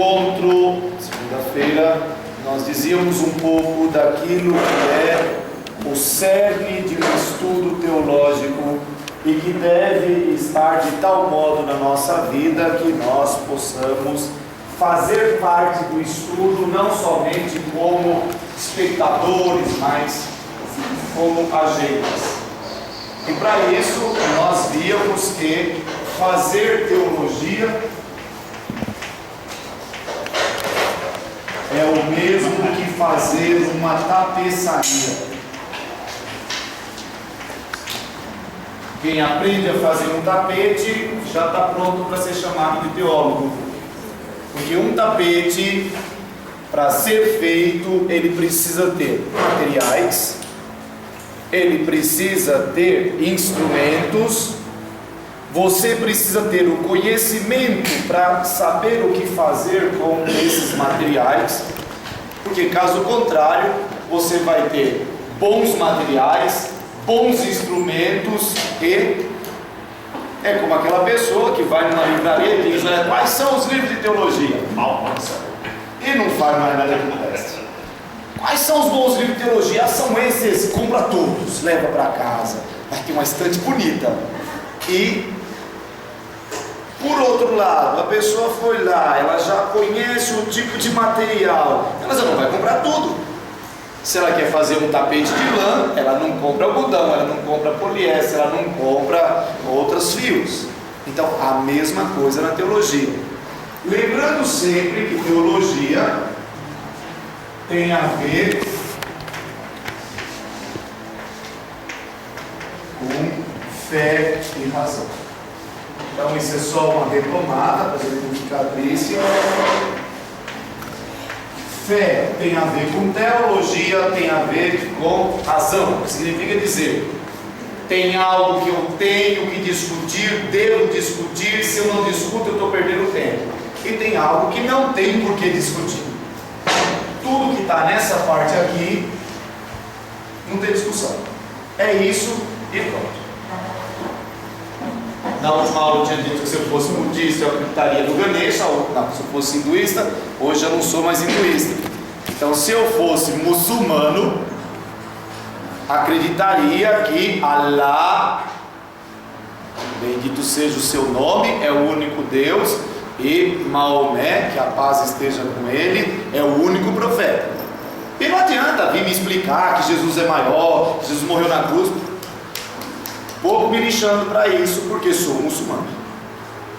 encontro, segunda-feira, nós dizíamos um pouco daquilo que é o cerne de um estudo teológico e que deve estar de tal modo na nossa vida que nós possamos fazer parte do estudo não somente como espectadores, mas como agentes. E para isso nós víamos que fazer teologia é o mesmo que fazer uma tapeçaria. Quem aprende a fazer um tapete já está pronto para ser chamado de teólogo. Porque um tapete, para ser feito, ele precisa ter materiais, ele precisa ter instrumentos, você precisa ter o conhecimento para saber o que fazer com esses materiais, porque caso contrário, você vai ter bons materiais, bons instrumentos e é como aquela pessoa que vai numa livraria e diz: quais são os livros de teologia? Mal sabe. E não faz mais nada que preste. Quais são os bons livros de teologia? São esses, compra todos, leva para casa, vai ter uma estante bonita. E por outro lado, a pessoa foi lá, ela já conhece o tipo de material, ela já não vai comprar tudo. Se ela quer fazer um tapete de lã, ela não compra algodão, ela não compra poliéster, ela não compra outros fios. Então, a mesma coisa na teologia. Lembrando sempre que teologia tem a ver com fé e razão. Então, isso é só uma retomada para a gente não ficar triste. Fé tem a ver com teologia, tem a ver com razão, que significa dizer, tem algo que eu tenho que discutir, devo discutir, se eu não discuto eu estou perdendo tempo. E tem algo que não tem por que discutir. Tudo que está nessa parte aqui, não tem discussão. É isso e pronto. Na última aula eu tinha dito que se eu fosse budista eu acreditaria no Ganesha, não, se eu fosse hinduísta, hoje eu não sou mais hinduísta. Então, se eu fosse muçulmano, acreditaria que Allah, bendito seja o seu nome, é o único Deus, e Maomé, que a paz esteja com ele, é o único profeta. E não adianta vir me explicar que Jesus é maior, que Jesus morreu na cruz. Pouco me lixando para isso, porque sou muçulmano.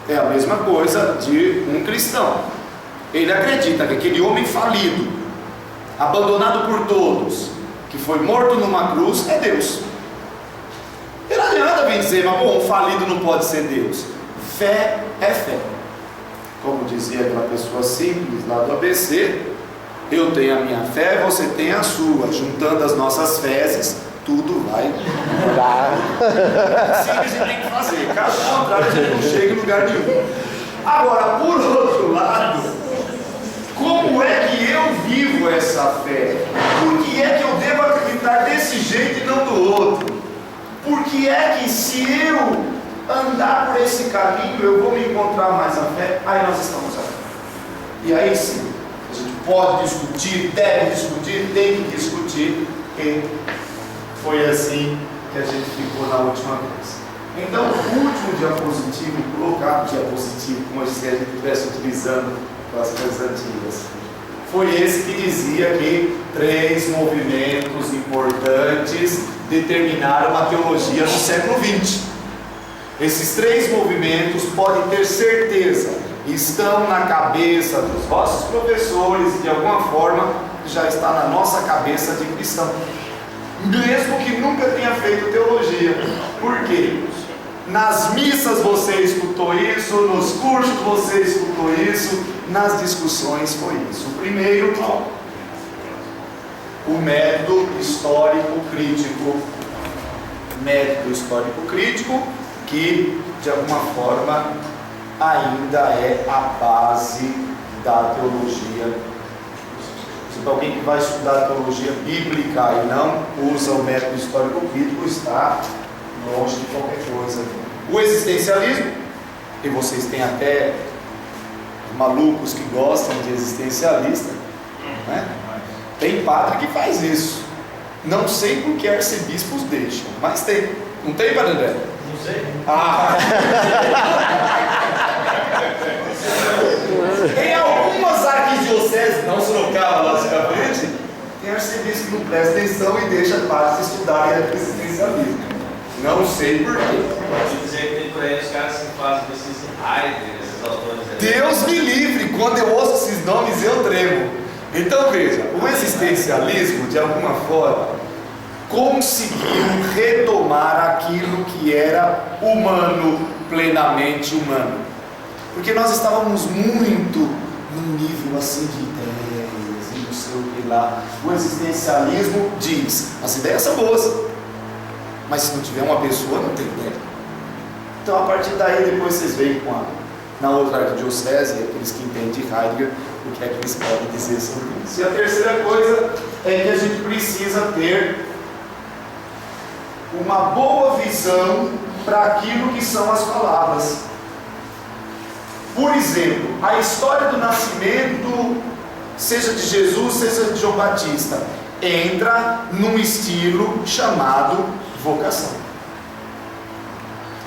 É a mesma coisa de um cristão. Ele acredita que aquele homem falido, abandonado por todos, que foi morto numa cruz, é Deus. E não adianta vir dizer, mas bom, um falido não pode ser Deus. Fé é fé. Como dizia aquela pessoa simples lá do ABC, eu tenho a minha fé, você tem a sua. Juntando as nossas fezes, tudo vai mudar. Sim, a gente tem que fazer. Caso contrário, a gente não chega em lugar nenhum. Agora, por outro lado, como é que eu vivo essa fé? Por que é que eu devo acreditar desse jeito e não do outro? Por que é que se eu andar por esse caminho eu vou me encontrar mais a fé? Aí nós estamos aqui. E aí sim, a gente pode discutir, deve discutir, tem que discutir, e foi assim que a gente ficou na última vez. Então, o último diapositivo, colocar o diapositivo como se a gente estivesse utilizando as coisas antigas, foi esse que dizia que 3 movimentos importantes determinaram a teologia no século XX. Esses 3 movimentos, podem ter certeza, estão na cabeça dos vossos professores e de alguma forma já está na nossa cabeça de cristão, mesmo que nunca tenha feito teologia. Por quê? Nas missas você escutou isso, nos cursos você escutou isso, nas discussões foi isso. O primeiro, o método histórico crítico. Método histórico crítico, que de alguma forma ainda é a base da teologia. Então, alguém que vai estudar teologia bíblica e não usa o método histórico crítico está longe de qualquer coisa. O existencialismo, e vocês têm até malucos que gostam de existencialista, né? Tem padre que faz isso. Não sei por que arcebispos deixam, mas tem. Não tem, Padre André? Não sei. Em algumas arquidioceses, não Sorocaba, lá de frente, tem arcebispo que não presta atenção e deixa padres estudarem existencialismo. Não sei por quê. Pode dizer que tem por aí os caras que fazem pesquisa em Heidegger, esses autores aí. Deus me livre, quando eu ouço esses nomes eu tremo. Então veja, o existencialismo, de alguma forma, conseguiu retomar aquilo que era humano, plenamente humano. Porque nós estávamos muito num nível assim de ideias e não sei o que lá. O existencialismo diz, as ideias são boas, mas se não tiver uma pessoa, não tem ideia. Então a partir daí depois vocês veem na outra arquidiocese, aqueles que entendem de Heidegger, o que é que eles podem dizer sobre isso. E a terceira coisa é que a gente precisa ter uma boa visão para aquilo que são as palavras. Por exemplo, a história do nascimento, seja de Jesus, seja de João Batista, entra num estilo chamado vocação.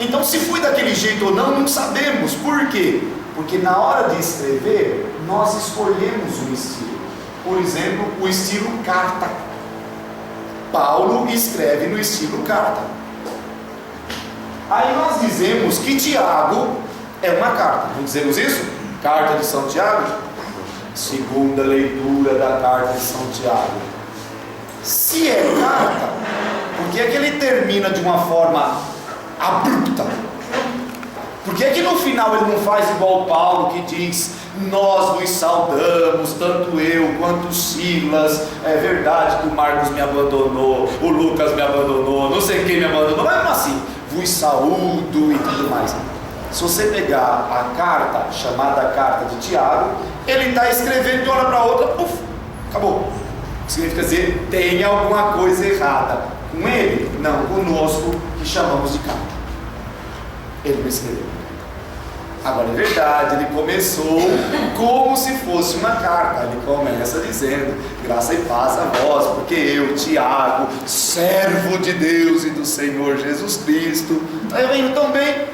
Então, se foi daquele jeito ou não sabemos. Por quê? Porque na hora de escrever, nós escolhemos um estilo. Por exemplo, o estilo carta. Paulo escreve no estilo carta. Aí nós dizemos que Tiago é uma carta. Não dizemos isso? Carta de São Tiago. Segunda leitura da carta de São Tiago. Se é carta, por que é que ele termina de uma forma abrupta? Por que é que no final ele não faz igual Paulo, que diz: nós nos saudamos, tanto eu quanto Silas, é verdade que o Marcos me abandonou, o Lucas me abandonou, não sei quem me abandonou, mas assim, vos saúdo e tudo mais. Se você pegar a carta, chamada carta de Tiago, ele está escrevendo de uma hora para outra, puf, acabou. Significa dizer, tem alguma coisa errada com ele? Não, conosco, que chamamos de carta. Ele não escreveu. Agora é verdade, ele começou como se fosse uma carta. Ele começa dizendo: graça e paz a vós, porque eu, Tiago, servo de Deus e do Senhor Jesus Cristo. Está indo tão bem.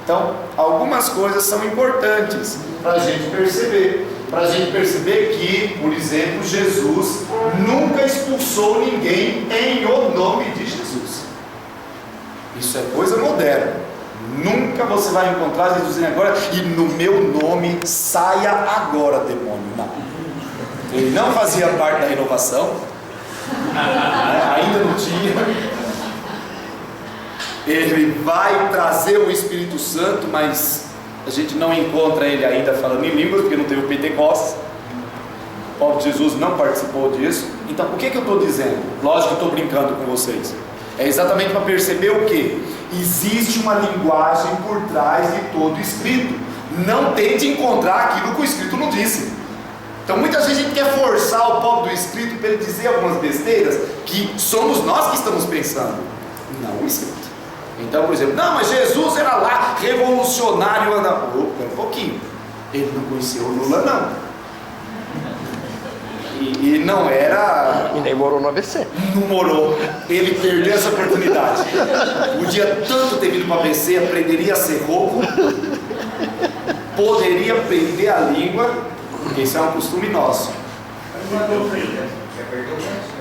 Então, algumas coisas são importantes para a gente perceber. Para a gente perceber que, por exemplo, Jesus nunca expulsou ninguém em o nome de Jesus. Isso é coisa moderna. Nunca você vai encontrar Jesus dizendo agora: e no meu nome saia agora, demônio. Não. Ele não fazia parte da renovação, ainda não tinha. Ele vai trazer o Espírito Santo, mas a gente não encontra ele ainda falando em línguas, porque não teve o Pentecostes. O povo de Jesus não participou disso. Então, o que eu estou dizendo? Lógico que eu estou brincando com vocês. É exatamente para perceber o que? Existe uma linguagem por trás de todo escrito. Não tente encontrar aquilo que o escrito não disse. Então muitas vezes a gente quer forçar o povo do escrito para ele dizer algumas besteiras que somos nós que estamos pensando, não o escrito. Então, por exemplo, não, mas Jesus era lá, revolucionário, andava. Opa, um pouquinho. Ele não conhecia o Lula, não. E não era. E nem morou no ABC. Não morou. Ele perdeu essa oportunidade. Podia tanto ter vindo para o ABC, aprenderia a ser rouco, poderia aprender a língua, porque isso é um costume nosso.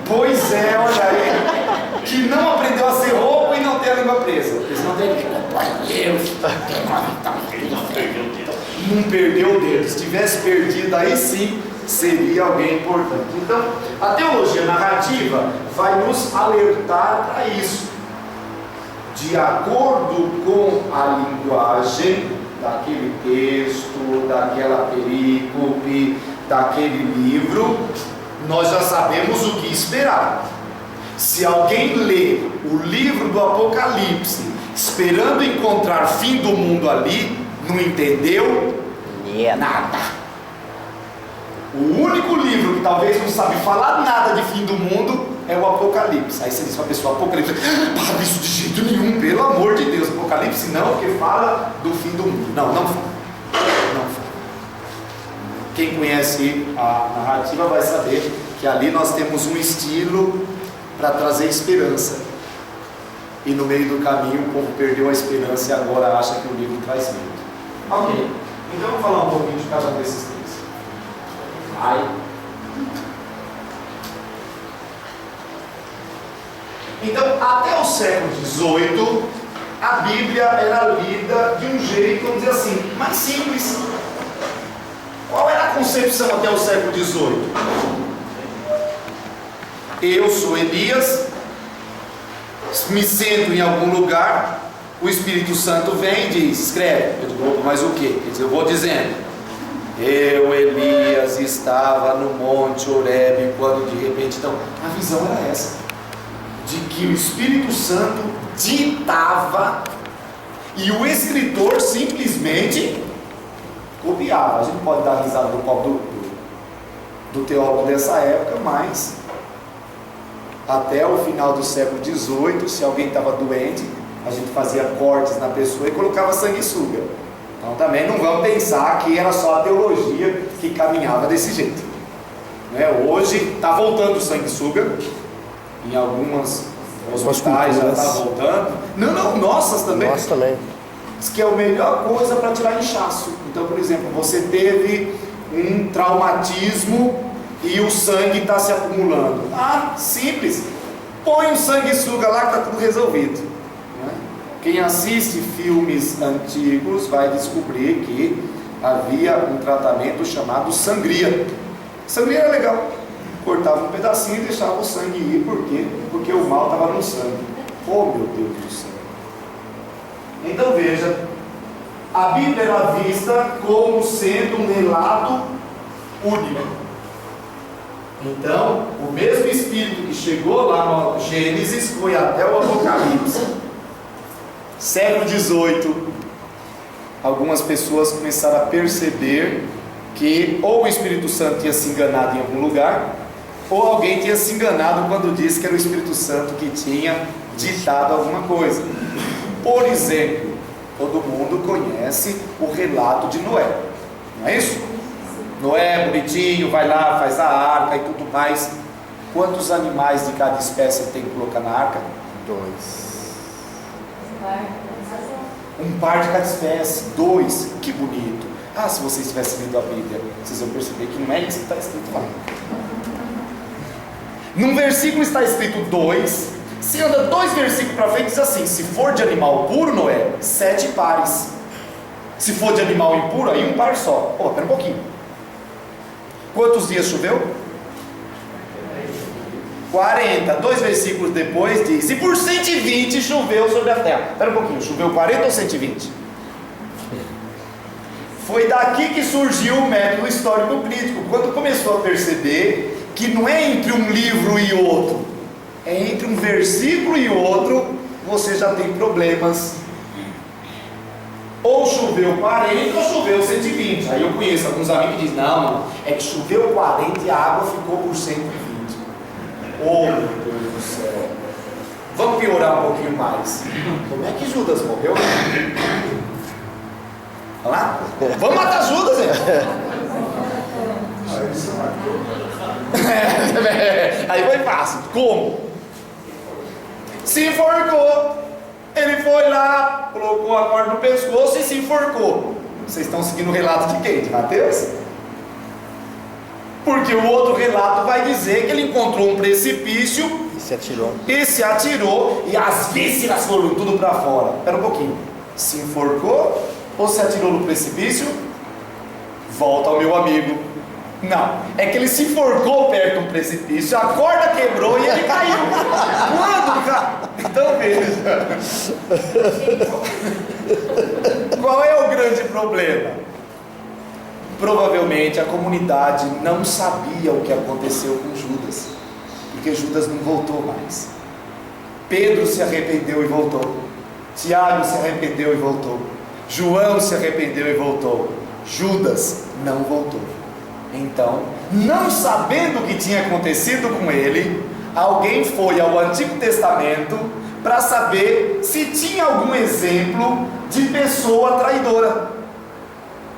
Pois é, olha aí, que não aprendeu a ser rouco e não tem a língua presa. Porque senão tem que não perdeu o dedo. Se tivesse perdido, aí sim seria alguém importante. Então, a teologia narrativa vai nos alertar para isso. De acordo com a linguagem daquele texto, daquela perícope, daquele livro, nós já sabemos o que esperar. Se alguém lê o livro do Apocalipse esperando encontrar fim do mundo ali, não entendeu nada. O único livro que talvez não sabe falar nada de fim do mundo é o Apocalipse. Aí você diz para a pessoa: Apocalipse, para isso de jeito nenhum, pelo amor de Deus. Apocalipse não, porque fala do fim do mundo. Não fala. Não fala. Quem conhece a narrativa vai saber que ali nós temos um estilo para trazer esperança. E no meio do caminho o povo perdeu a esperança e agora acha que o livro traz medo. Ok, então vamos falar um pouquinho de cada um desses três. Vai. Então, até o século XVIII, a Bíblia era lida de um jeito, vamos dizer assim, mais simples. Qual era a concepção até o século XVIII? Eu sou Elias, me sento em algum lugar, o Espírito Santo vem e diz, escreve. Eu digo, mas o quê? Quer dizer, eu vou dizendo. Eu, Elias, estava no Monte Horebe, quando de repente, então, a visão era essa, de que o Espírito Santo ditava e o escritor simplesmente copiava. A gente pode dar risada do teólogo dessa época, mas até o final do século XVIII, se alguém estava doente, a gente fazia cortes na pessoa e colocava sanguessuga. Então também não vamos pensar que era só a teologia que caminhava desse jeito, né? Hoje está voltando o sanguessuga, em algumas hospitais já está voltando. Não, nossas também. Nossa também. Diz que é a melhor coisa para tirar inchaço. Então, por exemplo, você teve um traumatismo e o sangue está se acumulando. Ah, simples. Põe um sanguessuga lá que está tudo resolvido, né? Quem assiste filmes antigos vai descobrir que havia um tratamento chamado sangria. Sangria era legal. Cortava um pedacinho e deixava o sangue ir. Por quê? Porque o mal estava no sangue. Oh, meu Deus do céu. Então veja, a Bíblia era vista como sendo um relato único. Então, o mesmo Espírito que chegou lá no Gênesis foi até o Apocalipse. Século XVIII, algumas pessoas começaram a perceber que ou o Espírito Santo tinha se enganado em algum lugar, ou alguém tinha se enganado quando disse que era o Espírito Santo que tinha ditado alguma coisa. Por exemplo, todo mundo conhece o relato de Noé, não é isso? Noé, bonitinho, vai lá, faz a arca e tudo mais. Quantos animais de cada espécie tem que colocar na arca? 2. Um par de cada espécie, 2. Que bonito. Ah, se vocês tivessem lido a Bíblia, vocês vão perceber que não é isso que está escrito lá. Num versículo está escrito 2. Se anda 2 versículos para frente, diz assim: se for de animal puro, Noé, 7 pares. Se for de animal impuro, aí um par só. Pô, pera um pouquinho. Quantos dias choveu? 40. 2 versículos depois diz: e por 120 choveu sobre a terra. Espera um pouquinho, choveu 40 ou 120? Foi daqui que surgiu o método histórico crítico, quando começou a perceber que não é entre um livro e outro, é entre um versículo e outro, você já tem problemas. Ou choveu 40 ou choveu 120. Aí eu conheço alguns amigos que dizem: não, é que choveu 40 e a água ficou por 120. Oh, meu Deus do céu. Vamos piorar um pouquinho mais. Como é que Judas morreu? Vamos lá? Vamos matar Judas, hein? Aí foi fácil. Como? Se enforcou. Ele foi lá, colocou a corda no pescoço e se enforcou. Vocês estão seguindo o relato de quem? De Mateus? Porque o outro relato vai dizer que ele encontrou um precipício E se atirou. e as vísceras foram tudo para fora. Espera um pouquinho. Se enforcou ou se atirou no precipício? Volta ao meu amigo. Não, é que ele se enforcou perto de um precipício, a corda quebrou e ele caiu. Quando, cara? Então veja. Qual é o grande problema? Provavelmente a comunidade não sabia o que aconteceu com Judas, porque Judas não voltou mais. Pedro se arrependeu e voltou. Tiago se arrependeu e voltou. João se arrependeu e voltou. Judas não voltou. Então, não sabendo o que tinha acontecido com ele, alguém foi ao Antigo Testamento para saber se tinha algum exemplo de pessoa traidora,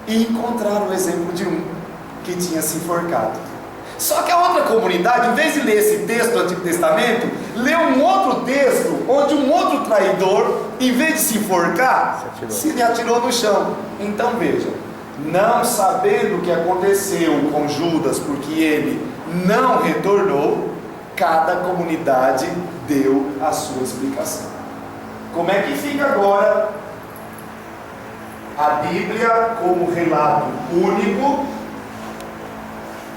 e encontraram o exemplo de um. que tinha se enforcado. Só que a outra comunidade, em vez de ler esse texto do Antigo Testamento, leu um outro texto, onde um outro traidor, em vez de se enforcar, se atirou no chão. Então veja, não sabendo o que aconteceu com Judas, porque ele não retornou, cada comunidade deu a sua explicação. Como é que fica agora a Bíblia como relato único?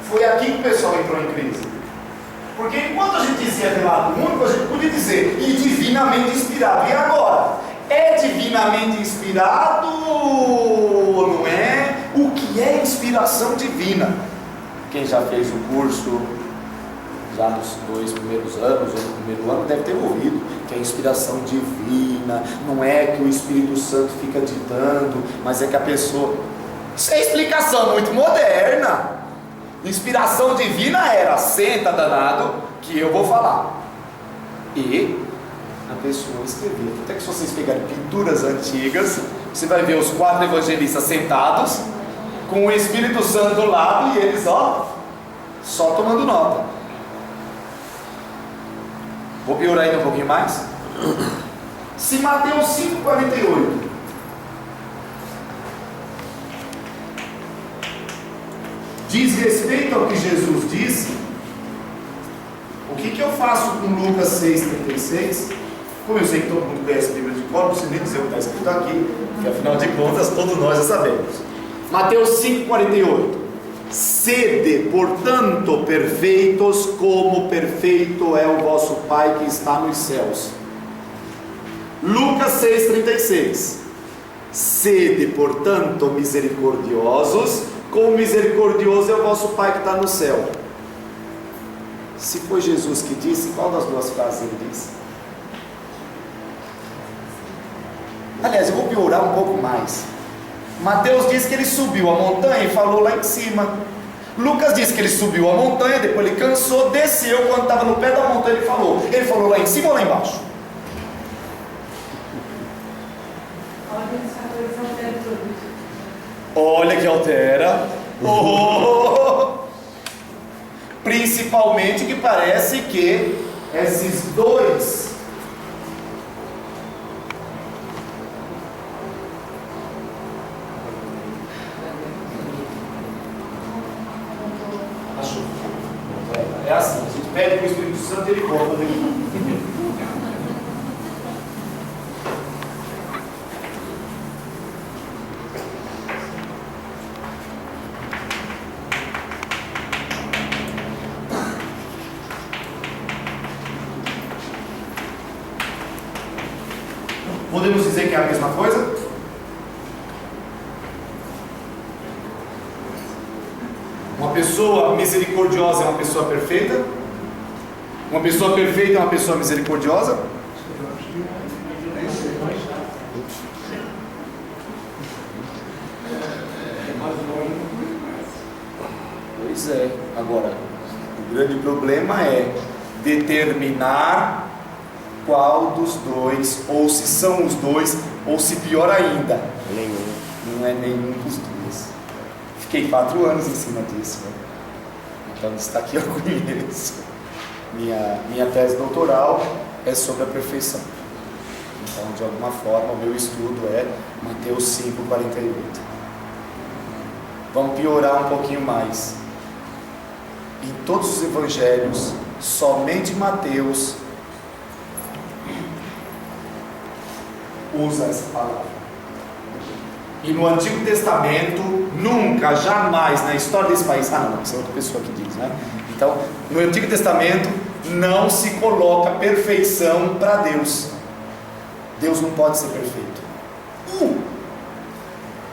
Foi aqui que o pessoal entrou em crise. Porque enquanto a gente dizia relato único, a gente podia dizer e divinamente inspirado. E agora? É divinamente inspirado ou não é? O que é inspiração divina? Quem já fez o curso, já nos 2 primeiros anos, ou no primeiro ano, deve ter ouvido que a inspiração divina não é que o Espírito Santo fica ditando, mas é que a pessoa... Isso é explicação muito moderna. Inspiração divina era, senta danado, que eu vou falar. E a pessoa escrevia. Até que se vocês pegarem pinturas antigas, você vai ver os 4 evangelistas sentados, com o Espírito Santo do lado, e eles, só tomando nota. Vou piorar ainda um pouquinho mais. Se Mateus 5,48 diz respeito ao que Jesus disse, o que eu faço com Lucas 6,36? Como eu sei que todo mundo conhece a Bíblia de cor, não preciso nem dizer o que está escrito aqui, que afinal de contas todos nós já sabemos. Mateus 5,48: Sede, portanto, perfeitos, como perfeito é o vosso Pai que está nos céus. Lucas 6,36: Sede, portanto, misericordiosos, como misericordioso é o vosso Pai que está no céu. Se foi Jesus que disse, qual das duas frases ele disse? Aliás, eu vou piorar um pouco mais. Mateus diz que ele subiu a montanha e falou lá em cima. Lucas diz que ele subiu a montanha, depois ele cansou, desceu, quando estava no pé da montanha ele falou. Ele falou lá em cima ou lá embaixo? Olha que altera. Principalmente que parece que esses dois é assim, a gente pede para o Espírito Santo, ele conta dele. Podemos dizer que é a mesma coisa? Uma pessoa misericordiosa é uma pessoa perfeita? Uma pessoa perfeita é uma pessoa misericordiosa? Pois é. Agora, o grande problema é determinar qual dos dois, ou se são os dois, ou se pior ainda, não é nenhum dos dois. Fiquei 4 anos em cima disso, né? Então está aqui, eu conheço. Minha tese doutoral é sobre a perfeição. Então, de alguma forma, o meu estudo é Mateus 5,48. Vamos piorar um pouquinho mais. Em todos os evangelhos, somente Mateus usa essa palavra. E no Antigo Testamento, nunca, jamais, na história desse país, não, isso é outra pessoa que diz, né? Então, no Antigo Testamento, não se coloca perfeição para Deus. Deus não pode ser perfeito.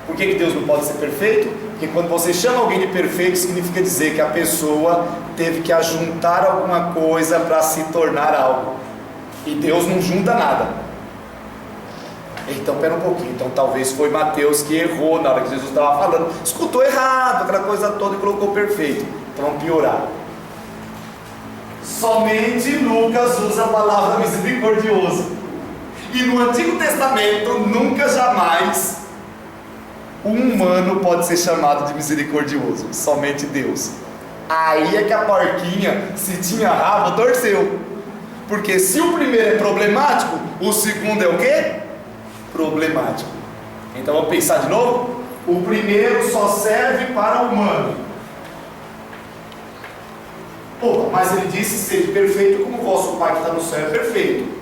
Por que Deus não pode ser perfeito? Porque quando você chama alguém de perfeito, significa dizer que a pessoa teve que ajuntar alguma coisa para se tornar algo. E Deus não junta nada. Então, pera um pouquinho. Então, talvez foi Mateus que errou na hora que Jesus estava falando. Escutou errado, aquela coisa toda, e colocou perfeito. Então, vamos piorar. Somente Lucas usa a palavra misericordioso. E no Antigo Testamento, nunca, jamais um humano pode ser chamado de misericordioso? Somente Deus. Aí é que a porquinha, se tinha rabo, torceu. Porque se o primeiro é problemático, o segundo é o quê? Problemático. Então vamos pensar de novo? O primeiro só serve para o humano. Pô, mas ele disse: seja perfeito como o vosso Pai que está no céu é perfeito.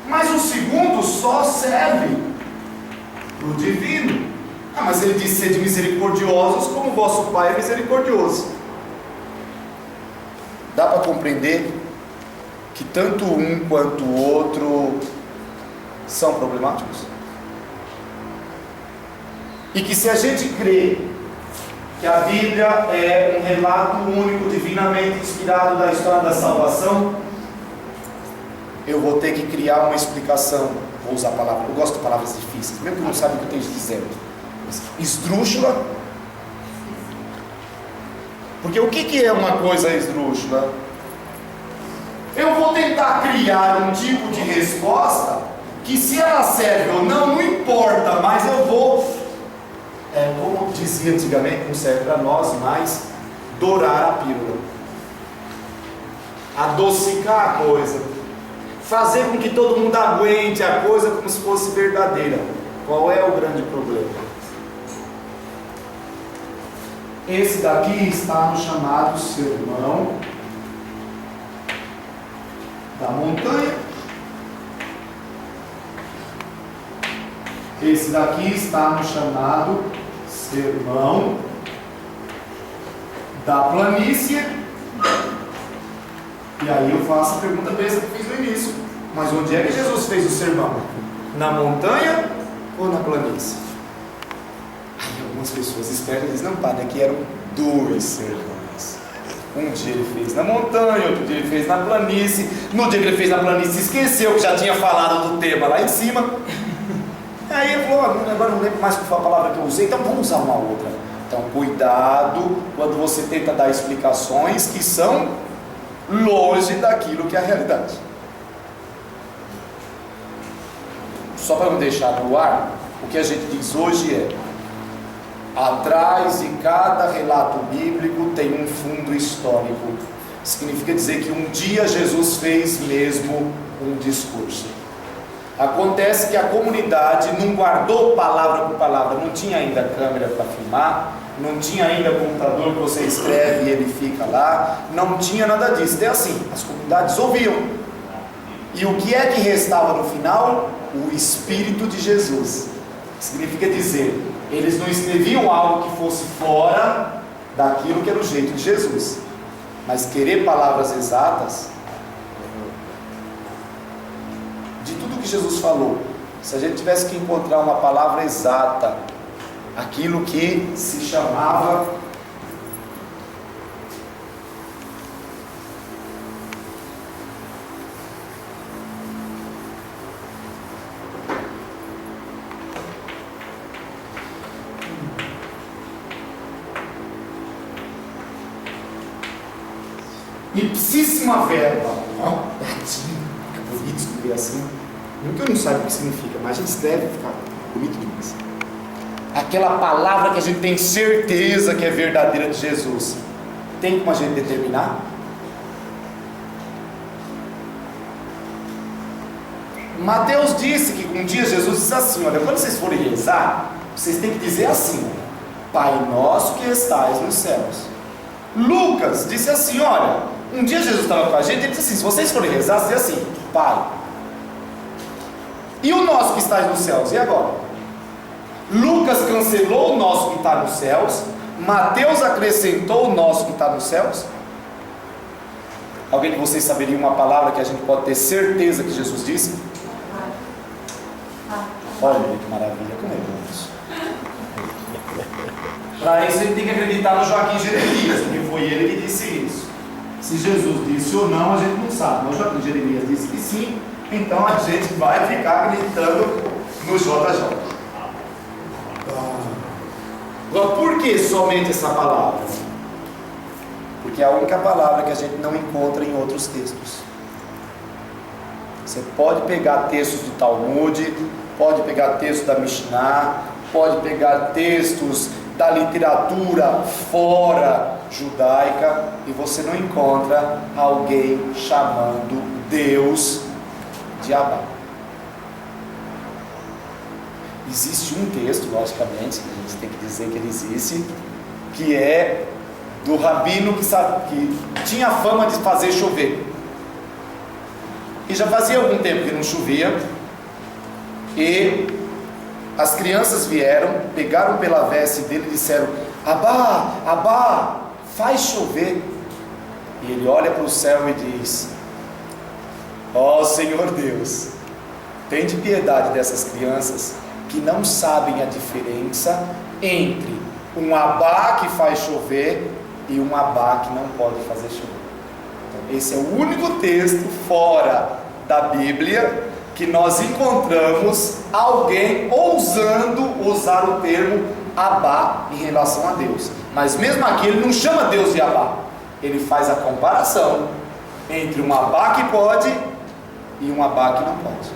Mas o segundo só serve para o divino. Mas ele disse: sede misericordiosos como o vosso Pai é misericordioso. Dá para compreender que tanto um quanto o outro são problemáticos? E que se a gente crê que a Bíblia é um relato único, divinamente inspirado da história da salvação, eu vou ter que criar uma explicação. Vou usar a palavra, eu gosto de palavras difíceis, mesmo que não sabe o que eu tenho de dizer. Esdrúxula. Porque o que é uma coisa esdrúxula? Eu vou tentar criar um tipo de resposta que, se ela serve ou não, não importa, mas eu vou, como dizia antigamente, não serve para nós, mas dourar a pílula, adocicar a coisa, fazer com que todo mundo aguente a coisa como se fosse verdadeira. Qual é o grande problema? Esse daqui está no chamado Sermão da Montanha. Esse daqui está no chamado Sermão da Planície. E aí eu faço a pergunta besta que fiz no início: mas onde é que Jesus fez o sermão? Na montanha ou na planície? Aí algumas pessoas esperam e dizem: não, padre, aqui eram 2 sermões. Um dia ele fez na montanha, outro dia ele fez na planície. No dia que ele fez na planície, esqueceu que já tinha falado do tema lá em cima. Aí ele falou: agora não lembro mais qual foi a palavra que eu usei, então vamos usar uma outra. Então cuidado quando você tenta dar explicações que são longe daquilo que é a realidade. Só para não deixar no ar, o que a gente diz hoje é: atrás de cada relato bíblico tem um fundo histórico. Significa dizer que um dia Jesus fez mesmo um discurso. Acontece que a comunidade não guardou palavra por palavra, não tinha ainda câmera para filmar, não tinha ainda computador que você escreve e ele fica lá, não tinha nada disso. Então é assim, as comunidades ouviam. E o que é que restava no final? O Espírito de Jesus. Significa dizer, eles não escreviam algo que fosse fora daquilo que era o jeito de Jesus, mas querer palavras exatas de tudo que Jesus falou. Se a gente tivesse que encontrar uma palavra exata, aquilo que se chamava ipsíssima verba, é bonito escrever assim, não que eu não saiba o que significa, mas a gente deve ficar bonito demais. Aquela palavra que a gente tem certeza que é verdadeira de Jesus, tem como a gente determinar? Mateus disse que um dia Jesus disse assim: olha, quando vocês forem rezar, vocês têm que dizer assim: Pai nosso que estais nos céus. Lucas disse assim: olha, um dia Jesus estava com a gente, ele disse assim: se vocês forem rezar, vocês dizem assim: Pai. E o nosso que está nos céus, e agora? Lucas cancelou o nosso que está nos céus, Mateus acrescentou o nosso que está nos céus. Alguém de vocês saberia uma palavra que a gente pode ter certeza que Jesus disse? Olha que maravilha, como é bom isso. Para isso a gente tem que acreditar no Joaquim Jeremias, porque foi ele que disse isso. Se Jesus disse ou não, a gente não sabe, mas o Joaquim Jeremias disse que sim, então a gente vai ficar acreditando no JJ. Agora, por que somente essa palavra? Porque é a única palavra que a gente não encontra em outros textos. Você pode pegar textos do Talmud, pode pegar textos da Mishnah, pode pegar textos da literatura fora judaica e você não encontra alguém chamando Deus de Abá. Existe um texto, logicamente, a gente tem que dizer que ele existe, que é do rabino que tinha fama de fazer chover. E já fazia algum tempo que não chovia, e as crianças vieram, pegaram pela veste dele e disseram: Abá, Abá, faz chover. E ele olha para o céu e diz: ó Senhor Deus, tende piedade dessas crianças que não sabem a diferença entre um Abá que faz chover e um Abá que não pode fazer chover. Então, esse é o único texto fora da Bíblia que nós encontramos alguém ousando usar o termo Abá em relação a Deus. Mas mesmo aqui ele não chama Deus de Abá, ele faz a comparação entre um Abá que pode e um Abá que não pode.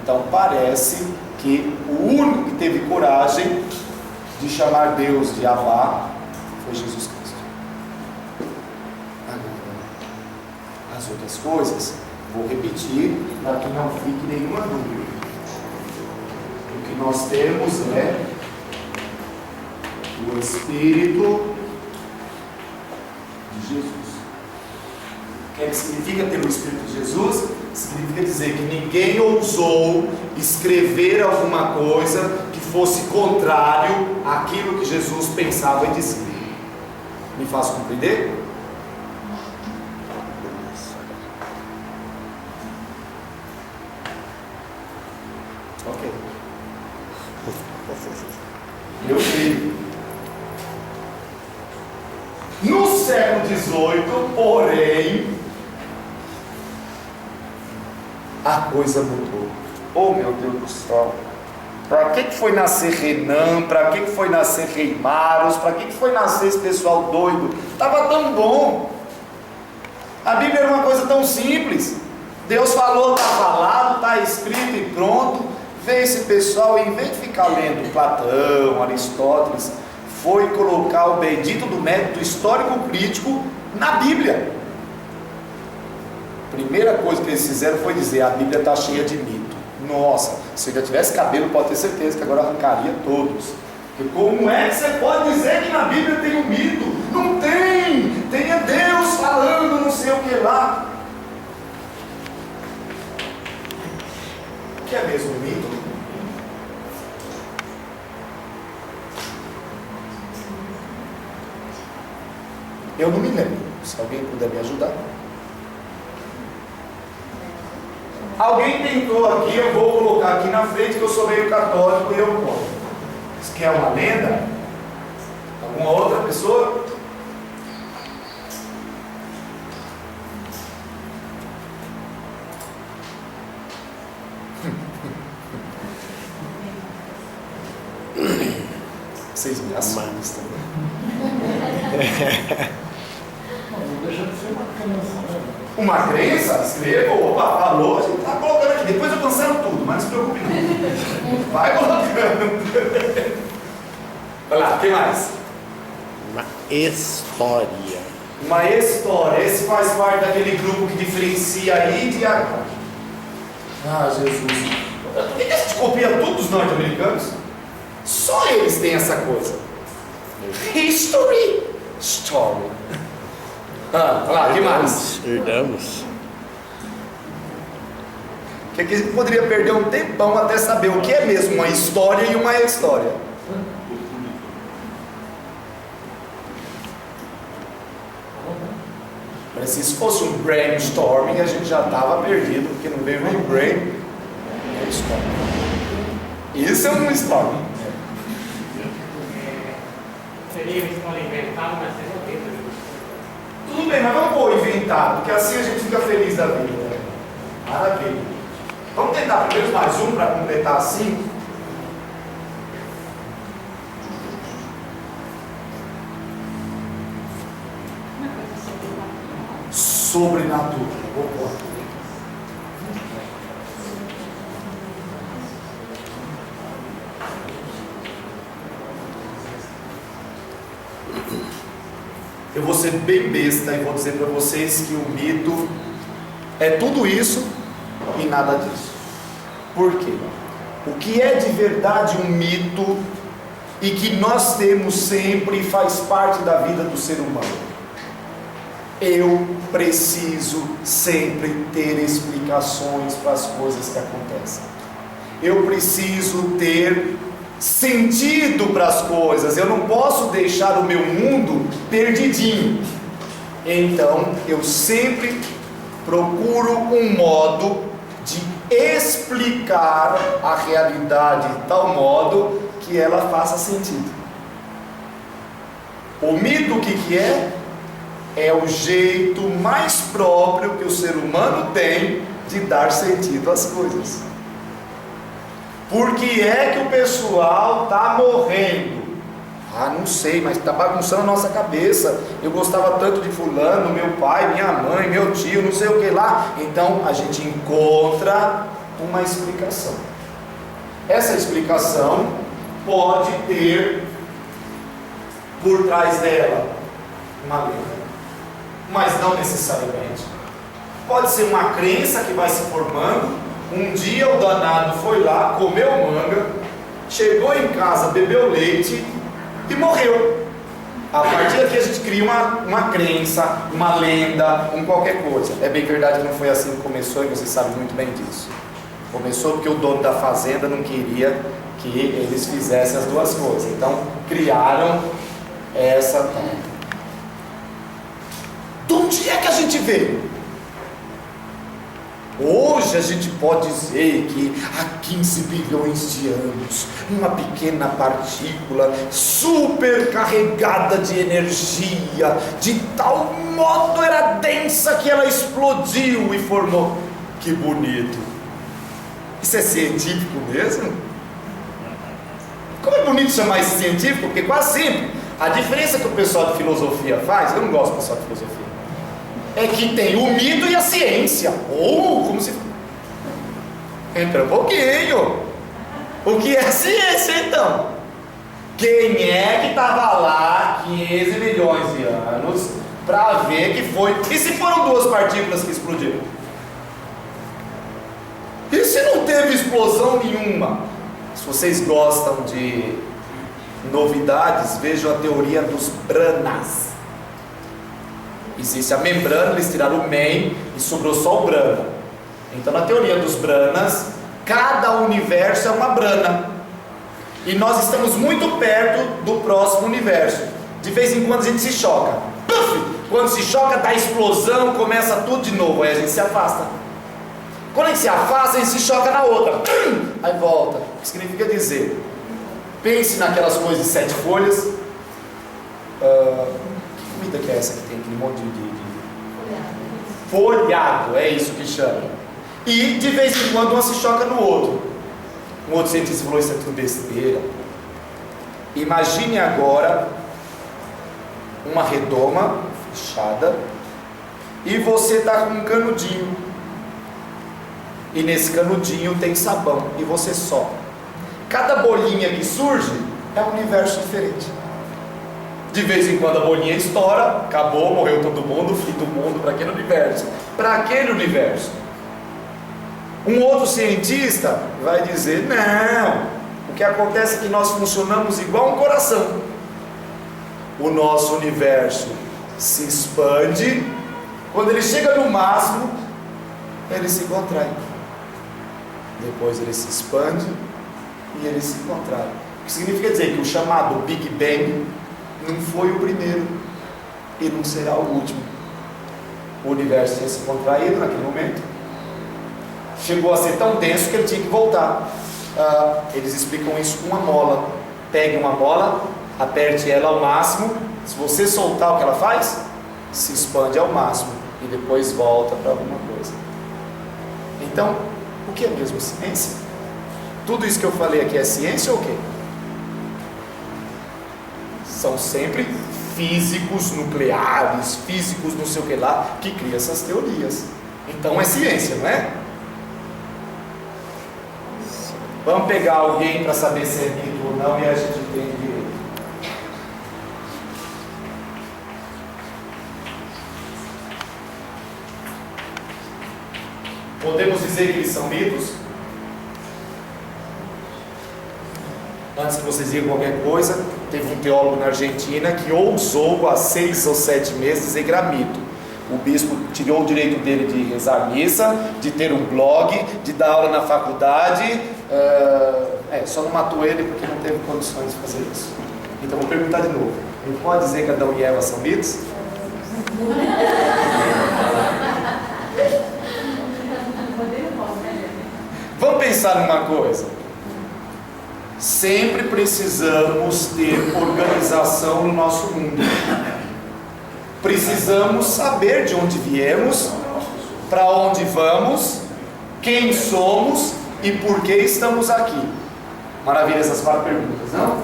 Então parece que o único que teve coragem de chamar Deus de Abá foi Jesus Cristo. Agora, as outras coisas vou repetir para que não fique nenhuma dúvida. O que nós temos é o Espírito de Jesus. O que significa ter o Espírito de Jesus? Significa dizer que ninguém ousou escrever alguma coisa que fosse contrário àquilo que Jesus pensava e dizia. Me faço compreender? Ok. Meu filho, no século XVIII, porém, a coisa mudou. Oh meu Deus do céu, para que foi nascer Renan? Para que foi nascer Reimaros? Para que foi nascer esse pessoal doido? Estava tão bom. A Bíblia era uma coisa tão simples. Deus falou, está falado, está escrito e pronto. Veio esse pessoal e em vez de ficar lendo Platão, Aristóteles, foi colocar o bendito do método histórico crítico na Bíblia. A primeira coisa que eles fizeram foi dizer: a Bíblia está cheia de mito. Nossa, se eu já tivesse cabelo, pode ter certeza que agora arrancaria todos. Porque como é que você pode dizer que na Bíblia tem um mito? Não tem! Tem Deus falando não sei o que lá. O que é mesmo mito? Eu não me lembro. Se alguém puder me ajudar. Alguém tentou aqui, eu vou colocar aqui na frente que eu sou meio católico e eu posso. Isso quer uma lenda? Alguma outra pessoa? Vocês me assustam também. Uma crença? Escreva, opa, falou, a gente está colocando aqui. Depois eu cancelo tudo, mas não se preocupe não. Vai colocando. Vai lá, o que mais? Uma história. Uma história. Esse faz parte daquele grupo que diferencia aí de agora. Ah, Jesus. Por que a gente copia tudo dos norte-americanos? Só eles têm essa coisa. History. Story. Ah, olha lá, o que mais? Herdamos. Que aqui a gente poderia perder um tempão até saber o que é mesmo uma história e uma história. Mas se isso fosse um brainstorming, a gente já estava perdido, porque não veio nem brain, nem storm. Isso é um storming. Seria uma história inventada, mas você não tenta. Tudo bem, mas vamos pôr inventado, porque assim a gente fica feliz da vida. Maravilha. Vamos tentar primeiro mais um para completar assim. Sobrenatural. Opa. Eu vou ser bem besta e vou dizer para vocês que o mito é tudo isso e nada disso. Por quê? O que é de verdade um mito e que nós temos sempre e faz parte da vida do ser humano? Eu preciso sempre ter explicações para as coisas que acontecem. Eu preciso ter sentido para as coisas. Eu não posso deixar o meu mundo perdidinho. Então, eu sempre procuro um modo de explicar a realidade de tal modo que ela faça sentido. O mito, o que é? É o jeito mais próprio que o ser humano tem de dar sentido às coisas. Por que é que o pessoal está morrendo? Ah, não sei, mas está bagunçando a nossa cabeça. Eu gostava tanto de fulano, meu pai, minha mãe, meu tio, não sei o que lá. Então a gente encontra uma explicação. Essa explicação pode ter por trás dela uma lenda, mas não necessariamente. Pode ser uma crença que vai se formando. Um dia o danado foi lá, comeu manga, chegou em casa, bebeu leite e morreu. A partir daqui a gente cria uma crença, uma lenda, qualquer coisa. É bem verdade que não foi assim que começou, e você sabe muito bem disso. Começou porque o dono da fazenda não queria que eles fizessem as duas coisas. Então criaram essa. De onde é que a gente veio? Hoje a gente pode dizer que há 15 bilhões de anos, uma pequena partícula super carregada de energia, de tal modo era densa que ela explodiu e formou. Que bonito! Isso é científico mesmo? Como é bonito chamar isso científico? Porque quase sempre a diferença que o pessoal de filosofia faz, eu não gosto do pessoal de filosofia, é que tem o mito e a ciência. Ou como se... Entra um pouquinho. O que é a ciência então? Quem é que estava lá 15 milhões de anos para ver que foi? E se foram duas partículas que explodiram? E se não teve explosão nenhuma? Se vocês gostam de novidades, vejam a teoria dos Branas. Existe a membrana, eles tiraram o MEM e sobrou só o Brana. Então na teoria dos Branas, cada universo é uma Brana. E nós estamos muito perto do próximo universo. De vez em quando a gente se choca. Puff! Quando se choca, dá explosão, começa tudo de novo. Aí a gente se afasta. Quando a gente se afasta, a gente se choca na outra. Aí volta. O que significa dizer? Pense naquelas coisas de 7 folhas. Que comida que é essa que tem aquele monte de... Folhado, é isso que chama. E de vez em quando uma se choca no outro. Um outro cientista falou: isso é tudo besteira. Imagine agora uma redoma fechada e você está com um canudinho. E nesse canudinho tem sabão e você sopra. Cada bolinha que surge é um universo diferente. De vez em quando a bolinha estoura, acabou, morreu todo mundo, fim do mundo para aquele universo. Para aquele universo. Um outro cientista vai dizer: não, o que acontece é que nós funcionamos igual um coração. O nosso universo se expande, quando ele chega no máximo, ele se contrai. Depois ele se expande e ele se contrai. O que significa dizer que o chamado Big Bang não foi o primeiro e não será o último. O universo tinha se contraído naquele momento, chegou a ser tão denso que ele tinha que voltar. Eles explicam isso com uma mola. Pegue uma mola, aperte ela ao máximo. Se você soltar, o que ela faz? Se expande ao máximo e depois volta para alguma coisa. Então, o que é mesmo ciência? Tudo isso que eu falei aqui é ciência ou o quê? São sempre físicos nucleares, físicos não sei o que lá, que criam essas teorias. Então é ciência, não é? Vamos pegar alguém para saber se é mito ou não e a gente entende direito. Podemos dizer que eles são mitos? Antes que vocês digam qualquer coisa, teve um teólogo na Argentina que ousou há 6 ou 7 meses dizer que era mito. O bispo tirou o direito dele de rezar missa, de ter um blog, de dar aula na faculdade. Só não matou ele porque não teve condições de fazer isso. Então vou perguntar de novo. Ele pode dizer que Adão e Eva são mitos? Vamos pensar numa coisa. Sempre precisamos ter organização no nosso mundo. Precisamos saber de onde viemos, para onde vamos, quem somos e por que estamos aqui. Maravilha essas 4 perguntas, não?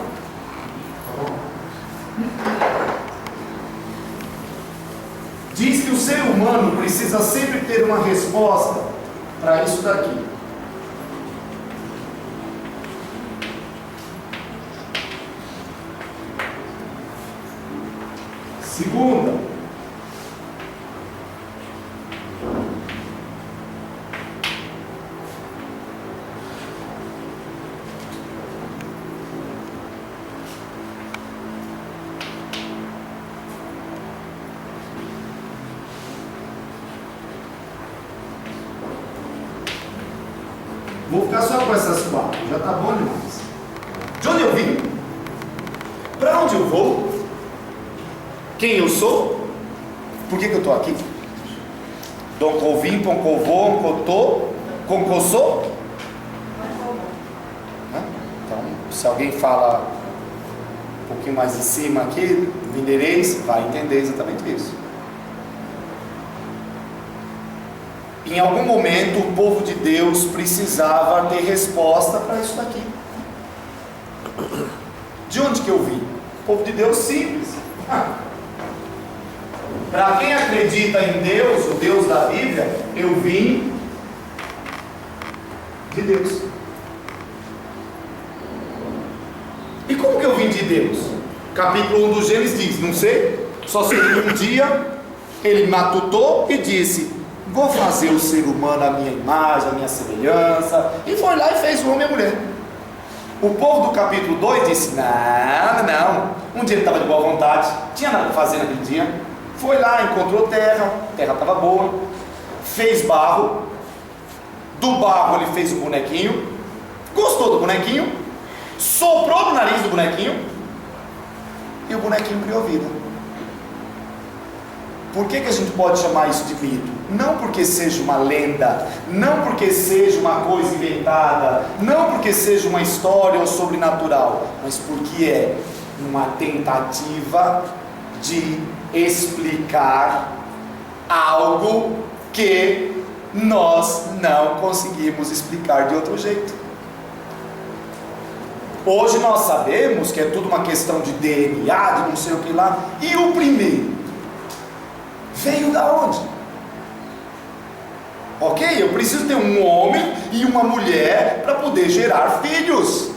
Diz que o ser humano precisa sempre ter uma resposta para isso daqui. Segunda, vou ficar só com essas 4, já tá bom demais. De onde eu vim? Para onde eu vou? Quem eu sou? Por que eu estou aqui? Dom Covim, Poncovô, Cotô, Concossô? Então, se alguém fala um pouquinho mais em cima aqui, Vindereis, vai entender exatamente isso. Em algum momento, o povo de Deus precisava ter resposta para isso daqui. De onde que eu vim? O povo de Deus simples. Para quem acredita em Deus, o Deus da Bíblia, eu vim de Deus. E como que eu vim de Deus? Capítulo 1 do Gênesis diz, não sei, só sei que um dia ele matutou e disse: vou fazer o ser humano à minha imagem, à minha semelhança, e foi lá e fez o homem e a mulher. O povo do capítulo 2 disse: não, um dia ele estava de boa vontade, tinha nada para fazer naquele dia. Foi lá, encontrou terra, a terra estava boa, fez barro, do barro ele fez um bonequinho, gostou do bonequinho, soprou no nariz do bonequinho, e o bonequinho criou vida. Por que a gente pode chamar isso de mito? Não porque seja uma lenda, não porque seja uma coisa inventada, não porque seja uma história ou sobrenatural, mas porque é uma tentativa de explicar algo que nós não conseguimos explicar de outro jeito. Hoje nós sabemos que é tudo uma questão de DNA, de não sei o que lá. E o primeiro veio da onde? Ok, eu preciso ter um homem e uma mulher para poder gerar filhos.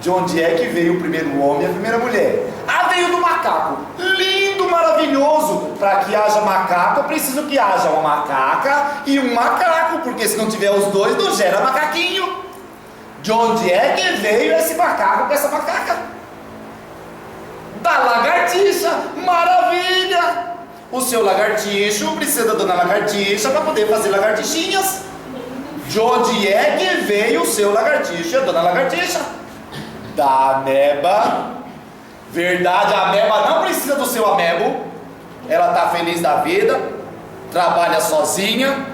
De onde é que veio o primeiro homem e a primeira mulher? Veio do macaco. Lindo, maravilhoso. Para que haja macaco, eu preciso que haja uma macaca e um macaco, porque se não tiver os dois, não gera macaquinho. De onde é que veio esse macaco com essa macaca? Da lagartixa. Maravilha! O seu lagartixo precisa da dona lagartixa para poder fazer lagartixinhas. De onde é que veio o seu lagartixo e a dona lagartixa? Da ameba. Verdade, a ameba não precisa do seu amebo. Ela está feliz da vida, trabalha sozinha.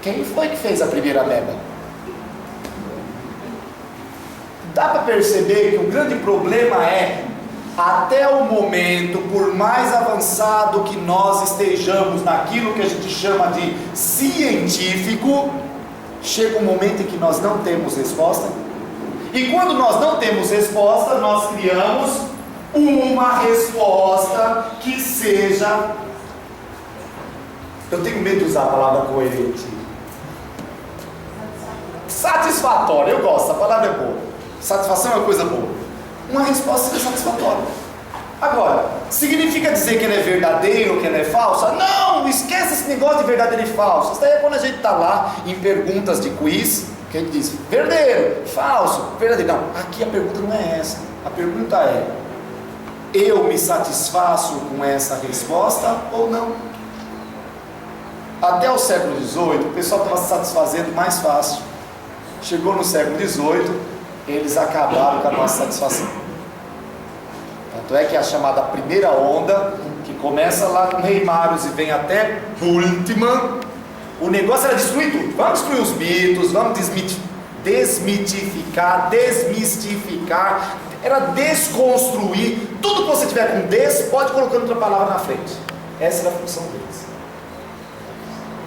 Quem foi que fez a primeira ameba? Dá para perceber que o grande problema é, até o momento, por mais avançado que nós estejamos naquilo que a gente chama de científico, chega um momento em que nós não temos resposta. E quando nós não temos resposta, nós criamos uma resposta que seja... Eu tenho medo de usar a palavra coerente. Satisfatória, eu gosto, a palavra é boa. Satisfação é uma coisa boa. Uma resposta seja satisfatória. Agora, significa dizer que ela é verdadeira ou que ela é falsa? Não! Não, esquece esse negócio de verdadeiro e falso. Isso daí é quando a gente está lá em perguntas de quiz, que a gente diz, verdadeiro, falso, verdadeiro. Não, aqui a pergunta não é essa. A pergunta é, eu me satisfaço com essa resposta ou não? Até o século XVIII, o pessoal estava se satisfazendo mais fácil. Chegou no século XVIII, eles acabaram com a nossa satisfação. Tanto é que a chamada primeira onda, que começa lá com Reimários e vem até Bultmann, o negócio era destruir tudo. Vamos destruir os mitos, vamos desmitificar, desmistificar, era desconstruir. Tudo que você tiver com des, pode colocar outra palavra na frente. Essa era a função deles.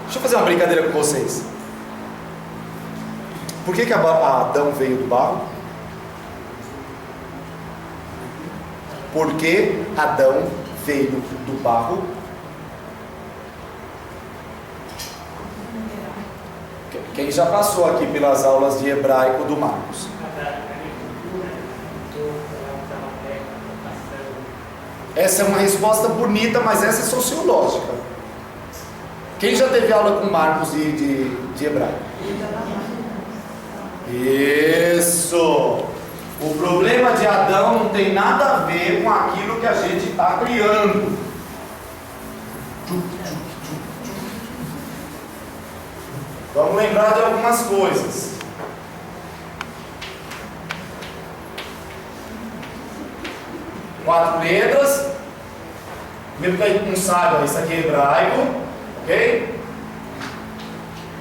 Deixa eu fazer uma brincadeira com vocês. Por que Adão veio do barro? Porque Adão veio do barro. Quem já passou aqui pelas aulas de hebraico do Marcos? Essa é uma resposta bonita, mas essa é sociológica. Quem já teve aula com Marcos de hebraico? Isso! O problema de Adão não tem nada a ver com aquilo que a gente está criando. Vamos lembrar de algumas coisas. Quatro letras. Mesmo que a gente não saiba, isso aqui é hebraico. Ok?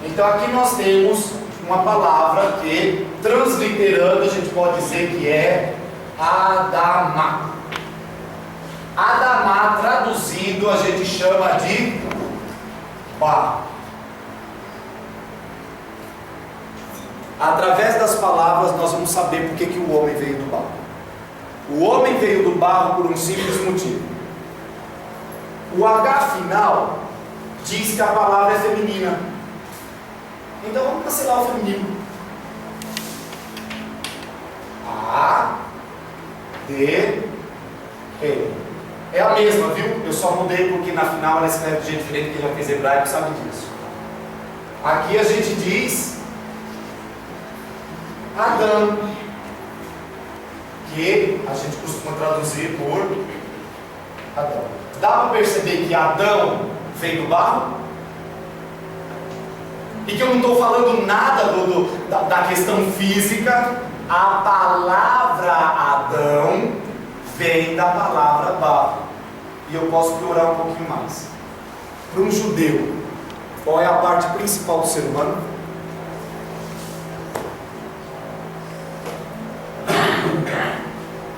Então aqui nós temos uma palavra que, transliterando, a gente pode dizer que é Adamá. Adamá, traduzido, a gente chama de barro. Através das palavras nós vamos saber por que o homem veio do barro. O homem veio do barro por um simples motivo. O H final diz que a palavra é feminina. Então vamos cancelar o feminino. A, D, E. É a mesma, viu? Eu só mudei porque na final ela escreve de jeito diferente, quem já fez hebraico sabe disso. Aqui a gente diz Adão, que a gente costuma traduzir por Adão. Dá para perceber que Adão veio do barro? E que eu não estou falando nada da questão física. A palavra Adão vem da palavra barro. E eu posso piorar um pouquinho mais. Para um judeu, qual é a parte principal do ser humano?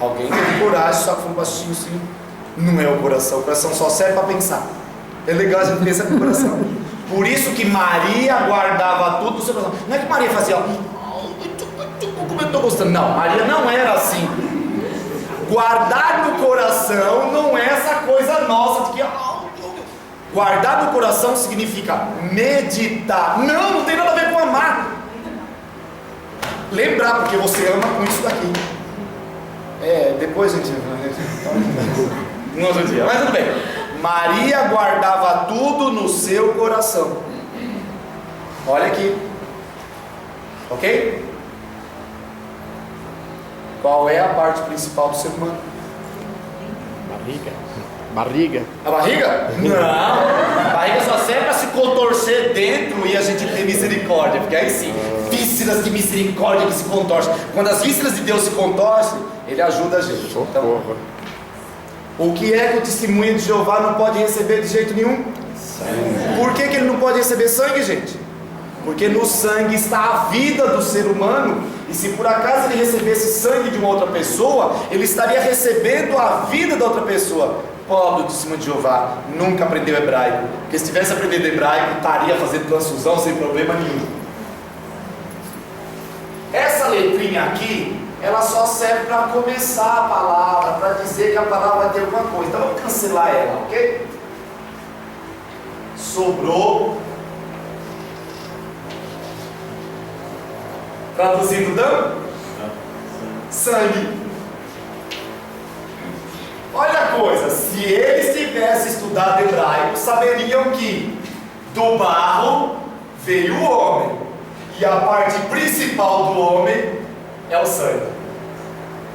Alguém teve coragem, só que foi um baixinho assim. Não é o coração só serve para pensar. É legal a gente pensar com o coração. Por isso que Maria guardava tudo no seu coração. Não é que Maria fazia, como eu estou gostando. Não, Maria não era assim. Guardar no coração não é essa coisa nossa de que guardar no coração significa meditar. Não tem nada a ver com amar. Lembrar, porque você ama com isso daqui. Depois a gente um outro dia, mas tudo bem. Maria guardava tudo no seu coração. Olha aqui. Ok? Qual é a parte principal do ser humano? Barriga. A barriga? Não. A barriga só serve para se contorcer dentro e a gente ter misericórdia. Porque aí sim, vísceras de misericórdia que se contorcem. Quando as vísceras de Deus se contorcem, Ele ajuda a gente. Então, o que é que o testemunho de Jeová não pode receber de jeito nenhum? Sangue. Por que ele não pode receber sangue, gente? Porque no sangue está a vida do ser humano. E se por acaso ele recebesse sangue de uma outra pessoa, ele estaria recebendo a vida da outra pessoa. Pobre do testemunho de Jeová, nunca aprendeu hebraico. Porque se tivesse aprendido hebraico, estaria fazendo transfusão sem problema nenhum. Essa letrinha aqui, ela só serve para começar a palavra, para dizer que a palavra vai ter alguma coisa. Então vamos cancelar ela, ok? Sobrou. Traduzindo, dão? Sangue. Olha a coisa, se eles tivessem estudado hebraico, saberiam que do barro veio o homem, e a parte principal do homem é o sangue.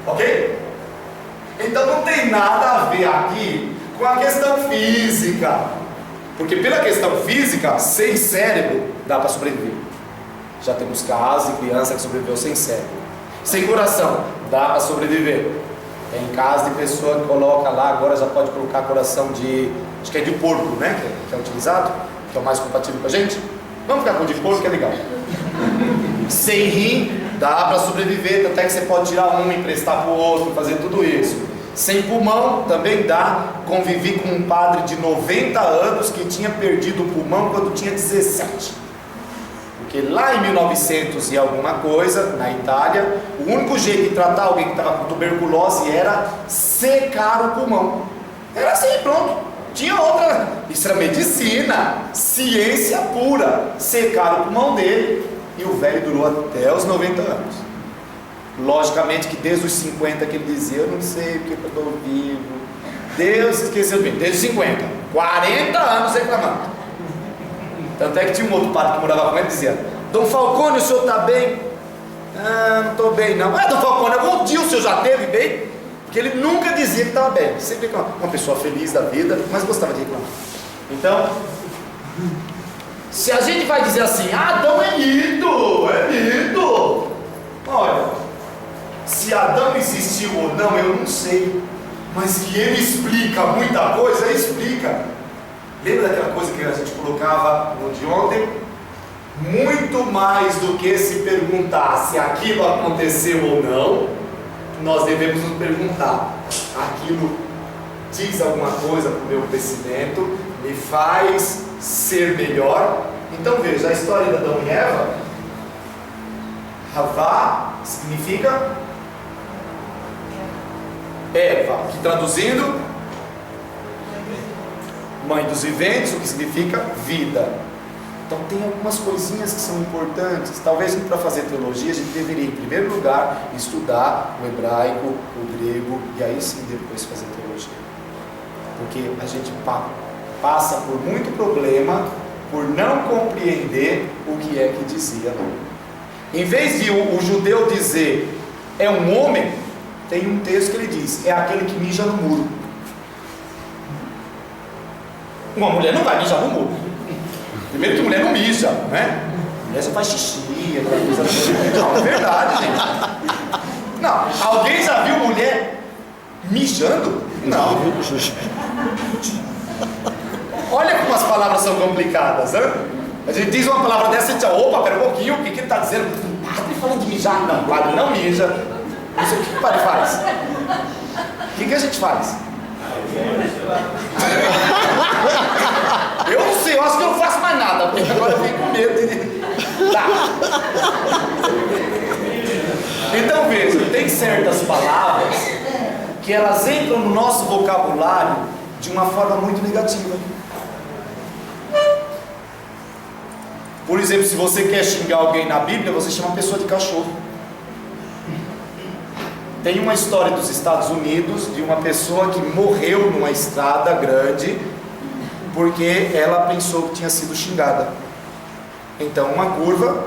Ok? Então não tem nada a ver aqui com a questão física, porque pela questão física, sem cérebro dá para sobreviver. Já temos casos de criança que sobreviveu sem cérebro. Sem coração dá para sobreviver. Tem casos de pessoa que coloca lá, agora já pode colocar coração de, acho que é de porco, né, que é utilizado, que é o mais compatível com a gente. Vamos ficar com o de porco, que é legal. Sem rim dá para sobreviver, até que você pode tirar um, emprestar para o outro, fazer tudo isso. Sem pulmão também dá. Convivi com um padre de 90 anos que tinha perdido o pulmão quando tinha 17. Porque lá em 1900 e alguma coisa, na Itália, o único jeito de tratar alguém que estava com tuberculose era secar o pulmão. Era assim, pronto. Tinha outra. Isso era medicina, ciência pura. Secar o pulmão dele, e o velho durou até os 90 anos. Logicamente que desde os 50 que ele dizia, eu não sei porque eu estou vivo, Deus esqueceu de mim. Desde os 50, 40 anos reclamando. Tanto é que tinha um outro padre que morava com ele e dizia: Dom Falcone, o senhor está bem? Ah, não estou bem não. Mas Dom Falcone, algum dia o senhor já esteve bem? Porque ele nunca dizia que estava bem, sempre reclamava. Uma pessoa feliz da vida, mas gostava de reclamar. Então, se a gente vai dizer assim, Adão é mito, olha, se Adão existiu ou não, eu não sei, mas que ele explica muita coisa, ele explica. Lembra daquela coisa que a gente colocava no de ontem? Muito mais do que se perguntar se aquilo aconteceu ou não, nós devemos nos perguntar: aquilo diz alguma coisa para o meu crescimento, me faz ser melhor? Então veja, a história de Adão e Eva, Havá significa Eva, que traduzindo, mãe dos viventes, o que significa vida. Então tem algumas coisinhas que são importantes. Talvez para fazer teologia a gente deveria, em primeiro lugar, estudar o hebraico, o grego, e aí sim depois fazer teologia. Porque a gente passa por muito problema por não compreender o que é que dizia. Em vez de o judeu dizer é um homem, tem um texto que ele diz: é aquele que mija no muro. Uma mulher não vai mijar no muro. Primeiro que mulher não mija, né? Mulher só faz xixi, aquela coisa assim. Não, é verdade, gente. Não, alguém já viu mulher mijando? Não. Olha como as palavras são complicadas, né? A gente diz uma palavra dessa e diz: opa, pera um pouquinho, o que ele está dizendo? O padre falando de mijar? Não, o padre não mija. Não sei o que o padre faz. O que a gente faz? Eu não sei, eu acho que eu não faço mais nada, porque agora eu fico com medo de... Tá. Então veja, tem certas palavras que elas entram no nosso vocabulário de uma forma muito negativa. Por exemplo, se você quer xingar alguém na Bíblia, você chama a pessoa de cachorro. Tem uma história dos Estados Unidos de uma pessoa que morreu numa estrada grande porque ela pensou que tinha sido xingada. Então, uma curva,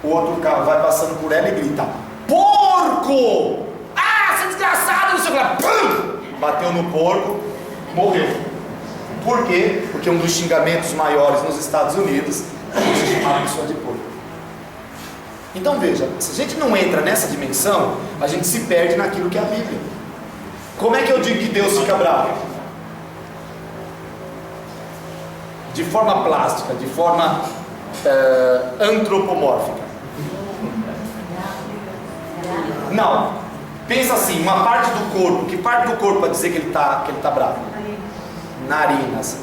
o outro carro vai passando por ela e grita: porco! Ah, você é desgraçado! Não sei o que lá. Pum! Bateu no porco, morreu. Por quê? Porque um dos xingamentos maiores nos Estados Unidos é você chamar a pessoa de porco. Então veja, se a gente não entra nessa dimensão, a gente se perde naquilo que é a Bíblia. Como é que eu digo que Deus fica bravo? De forma plástica, de forma antropomórfica. Não, pensa assim, uma parte do corpo. Que parte do corpo para dizer que ele está bravo? Narinas.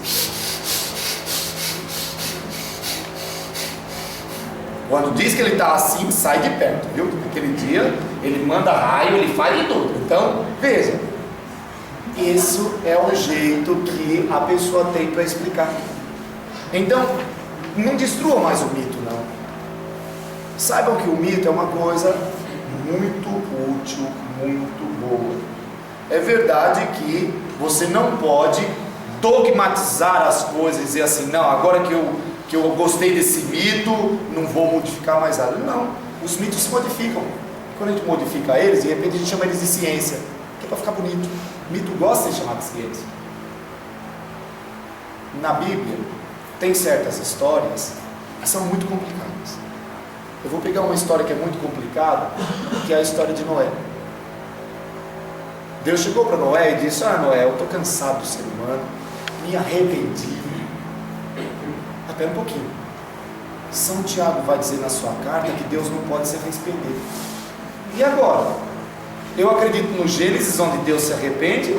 Quando diz que ele está assim, sai de perto, viu? Naquele dia, ele manda raio, ele faz de tudo. Então, veja, isso é o jeito que a pessoa tem para explicar. Então, não destrua mais o mito, não. Saibam que o mito é uma coisa muito útil, muito boa. É verdade que você não pode dogmatizar as coisas e dizer assim, não, agora que eu gostei desse mito, não vou modificar mais nada. Não, os mitos se modificam. Quando a gente modifica eles, de repente a gente chama eles de ciência, que é para ficar bonito. O mito gosta de chamar de ciência. Na Bíblia, tem certas histórias que são muito complicadas. Eu vou pegar uma história que é muito complicada, que é a história de Noé. Deus chegou para Noé e disse, Noé, eu estou cansado do ser humano, me arrependi. Espera um pouquinho. São Tiago vai dizer na sua carta que Deus não pode se arrepender. E agora? Eu acredito no Gênesis, onde Deus se arrepende,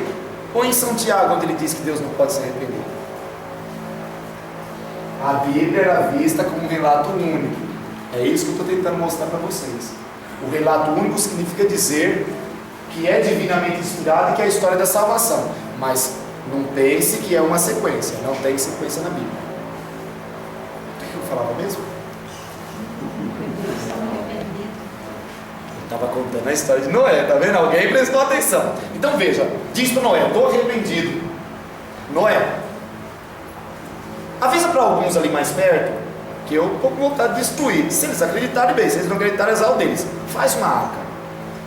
ou em São Tiago, onde ele diz que Deus não pode se arrepender? A Bíblia era vista como um relato único. É isso que eu estou tentando mostrar para vocês. O relato único significa dizer que é divinamente inspirado e que é a história da salvação. Mas não pense que é uma sequência. Não tem sequência na Bíblia. O que eu falava mesmo? Eu estava contando a história de Noé, tá vendo? Alguém prestou atenção. Então veja, diz para Noé, estou arrependido. Noé, avisa para alguns ali mais perto que eu estou com vontade de destruir. Se eles acreditarem, bem. Se eles não acreditarem, azar o deles. Faz uma arca.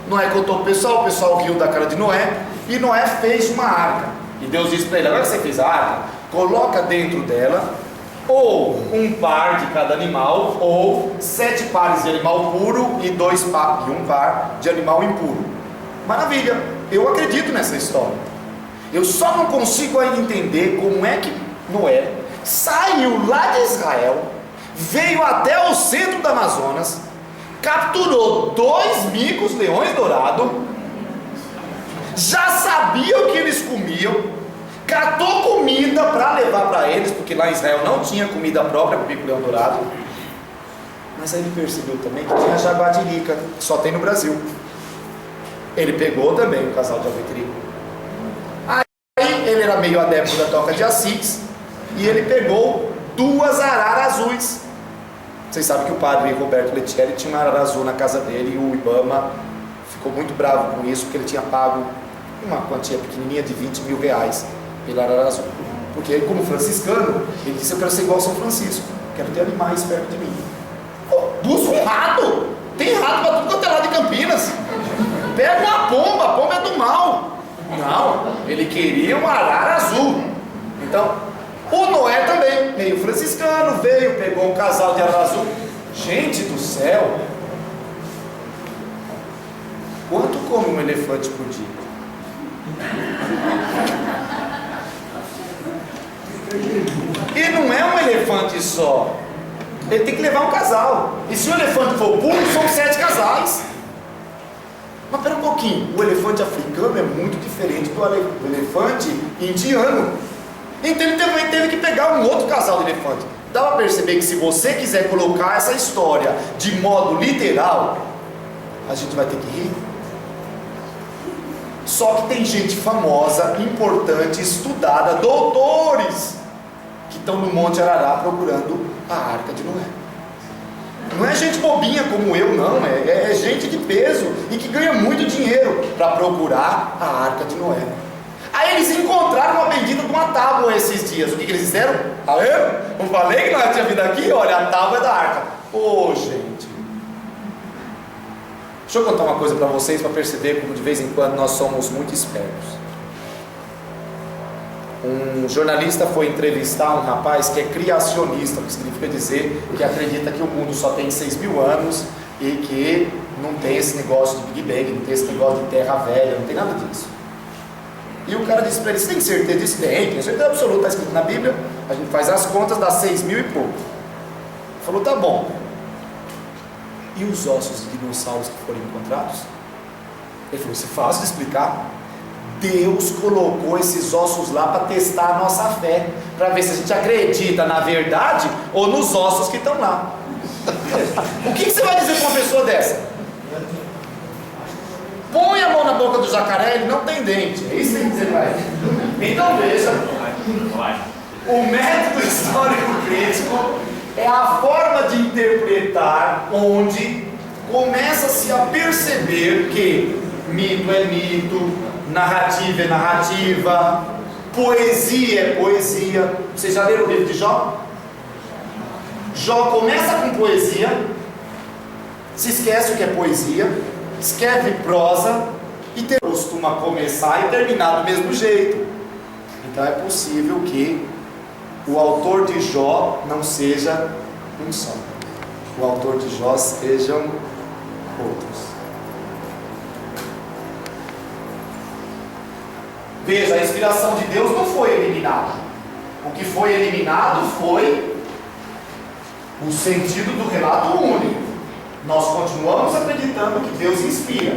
Noé contou para o pessoal riu da cara de Noé, e Noé fez uma arca. E Deus disse para ele, agora que você fez a arca, coloca dentro dela ou um par de cada animal, ou 7 pares de animal puro e um par de animal impuro. Maravilha, eu acredito nessa história. Eu só não consigo ainda entender como é que Noé saiu lá de Israel, veio até o centro do Amazonas, capturou 2 micos leões dourados, já sabia o que eles comiam, catou comida para levar para eles, porque lá em Israel não tinha comida própria para o mico leão dourado. Mas aí ele percebeu também que tinha jaguatirica, que só tem no Brasil. Ele pegou também um casal de jaguatirica. Aí ele era meio adepto da toca de Assis, e ele pegou 2 araras azuis. Vocês sabem que o padre Roberto Lettieri tinha uma arara azul na casa dele, e o Ibama ficou muito bravo com isso, porque ele tinha pago uma quantia pequenininha de 20 mil reais pela arara azul. Porque ele, como franciscano, ele disse, eu quero ser igual a São Francisco, quero ter animais perto de mim. Busca um rato, tem rato para tudo quanto é lado de Campinas. Pega uma pomba, a pomba é do mal. Não, ele queria uma arara azul. Então, o Noé também, meio franciscano, veio, pegou um casal de arara azul. Gente do céu, quanto come um elefante por dia? E não é um elefante só, ele tem que levar um casal. E se o elefante for puro, são 7 casais. Mas pera um pouquinho, o elefante africano é muito diferente do elefante indiano. Então ele também teve que pegar um outro casal de elefante. Dá para perceber que se você quiser colocar essa história de modo literal, a gente vai ter que rir. Só que tem gente famosa, importante, estudada, doutores, que estão no Monte Arará procurando a Arca de Noé. Não é gente bobinha como eu, não, é gente de peso e que ganha muito dinheiro para procurar a Arca de Noé. Aí eles encontraram uma bendita de uma tábua esses dias. O que eles fizeram? Eu falei que nós tinha vindo aqui, olha, a tábua é da arca. Gente, deixa eu contar uma coisa para vocês, para perceber como de vez em quando nós somos muito espertos. Um jornalista foi entrevistar um rapaz que é criacionista, que significa dizer que acredita que o mundo só tem 6.000 anos e que não tem esse negócio de Big Bang, não tem esse negócio de terra velha, não tem nada disso. E o cara disse para ele, você tem certeza disso? Tem certeza absoluta, está escrito na Bíblia, a gente faz as contas, dá 6.000 e pouco. Ele falou, tá bom. E os ossos de dinossauros que foram encontrados? Ele falou, isso é fácil de explicar. Deus colocou esses ossos lá para testar a nossa fé, para ver se a gente acredita na verdade ou nos ossos que estão lá. O que você vai dizer para uma pessoa dessa? Põe a mão na boca do jacaré, ele não tem dente. É isso que tem que dizer para ele. Então veja, o método histórico crítico é a forma de interpretar onde começa-se a perceber que mito é mito, narrativa é narrativa, Poesia é poesia. Vocês já leram o livro de Jó? Jó começa com poesia, se esquece o que é poesia, escreve prosa e costuma começar e terminar do mesmo jeito. Então é possível que o autor de Jó não seja um só. O autor de Jó sejam outros. Veja, a inspiração de Deus não foi eliminada. O que foi eliminado foi o sentido do relato único. Nós continuamos acreditando que Deus inspira,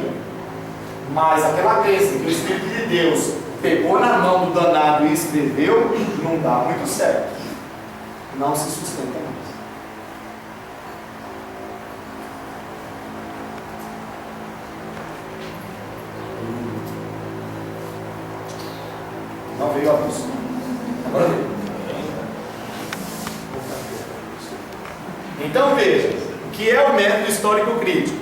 mas aquela crença que o Espírito de Deus pegou na mão do danado e escreveu, não dá muito certo. Não se sustenta mais. Não veio a luz. Agora veio. Então veja, o que é o método histórico crítico?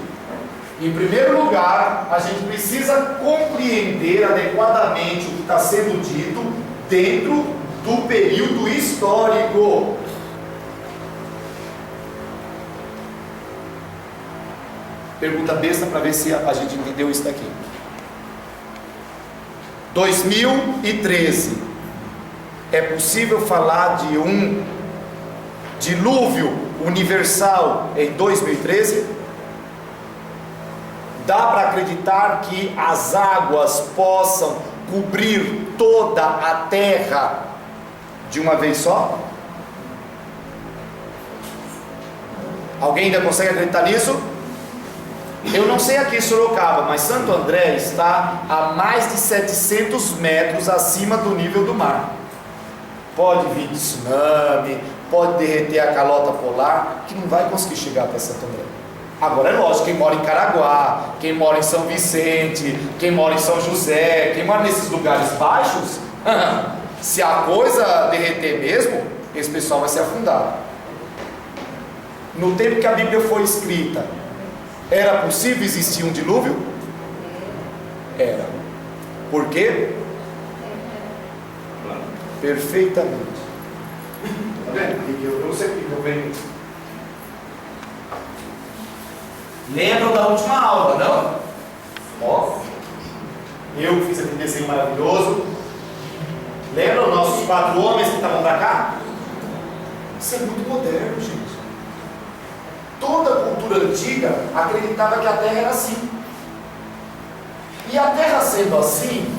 Em primeiro lugar, a gente precisa compreender adequadamente o que está sendo dito dentro do período histórico. Pergunta besta para ver se a gente entendeu isso daqui. 2013. É possível falar de um dilúvio universal em 2013? Dá para acreditar que as águas possam cobrir toda a terra de uma vez só? Alguém ainda consegue acreditar nisso? Eu não sei aqui em Sorocaba, mas Santo André está a mais de 700 metros acima do nível do mar. Pode vir tsunami, pode derreter a calota polar, que não vai conseguir chegar até Santo André. Agora é lógico, quem mora em Caraguá, quem mora em São Vicente, quem mora em São José, quem mora nesses lugares baixos, se a coisa derreter mesmo, esse pessoal vai se afundar. No tempo que a Bíblia foi escrita, era possível existir um dilúvio? Era. Por quê? Perfeitamente. Tá vendo? Eu não sei o que eu venho. Lembram da última aula, não? Ó, eu fiz aquele desenho maravilhoso. Lembram os nossos 4 homens que estavam para cá? Isso é muito moderno, gente. Toda a cultura antiga acreditava que a Terra era assim. E a Terra sendo assim,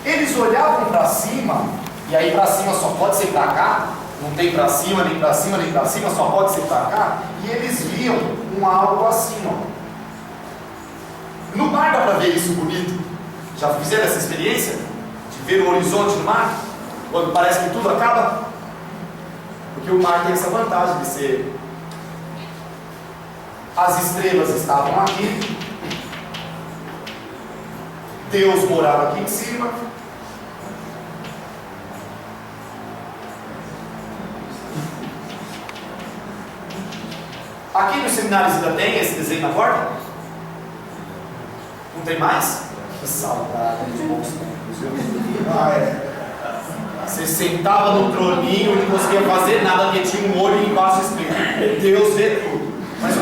eles olhavam para cima, e aí para cima só pode ser para cá, não tem para cima, nem para cima, nem para cima, só pode ser para cá, e eles viam um algo assim, ó. No mar dá para ver isso bonito. Já fizeram essa experiência? De ver o horizonte no mar? Quando parece que tudo acaba? Porque o mar tem essa vantagem de ser... As estrelas estavam aqui, Deus morava aqui em cima, aqui nos seminários ainda tem esse desenho na porta? Não tem mais? Que saudade de bons tempos. Você sentava no troninho e não conseguia fazer nada porque tinha um olho embaixo escrito Deus vê tudo. Mas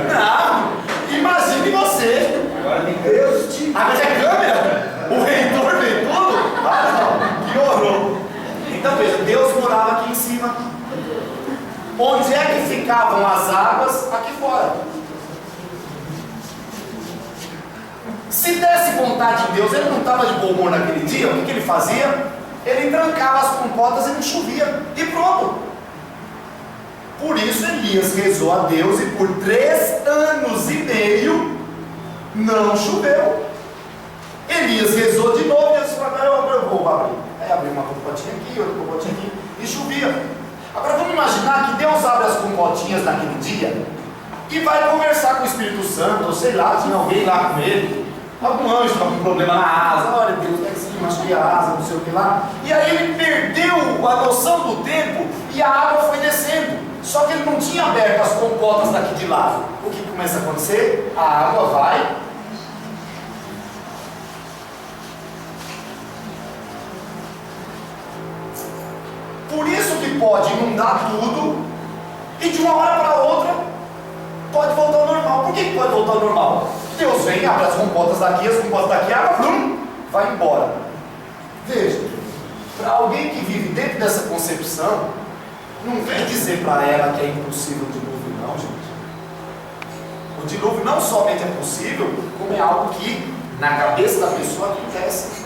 não, imagine você. Deus te... mas é câmera? O reitor vê tudo? Não, que horror. Então veja, Deus morava aqui em cima. Onde é que ficavam as águas? Aqui fora. Se desse vontade de Deus, ele não estava de bom humor naquele dia, o que ele fazia? Ele trancava as comportas e não chovia. E pronto. Por isso Elias rezou a Deus e por 3 anos e meio não choveu. Elias rezou de novo e Deus falou, eu vou abrir. Aí abriu uma compotinha aqui, outra compotinha aqui e chovia. Agora vamos imaginar que Deus abre as compotinhas naquele dia e vai conversar com o Espírito Santo, ou sei lá, tinha alguém lá com ele, algum anjo estava com um problema na asa, olha Deus, é assim, machuquei a asa, não sei o que lá. E aí ele perdeu a noção do tempo e a água foi descendo. Só que ele não tinha aberto as compotas daqui de lado. O que começa a acontecer? A água vai que pode inundar tudo e de uma hora para outra pode voltar ao normal. Por que pode voltar ao normal? Deus vem, abre as comportas daqui, a água vai embora. Veja, para alguém que vive dentro dessa concepção, não vem dizer para ela que é impossível o dilúvio, não, gente. O dilúvio não somente é possível, como é algo que na cabeça da pessoa acontece.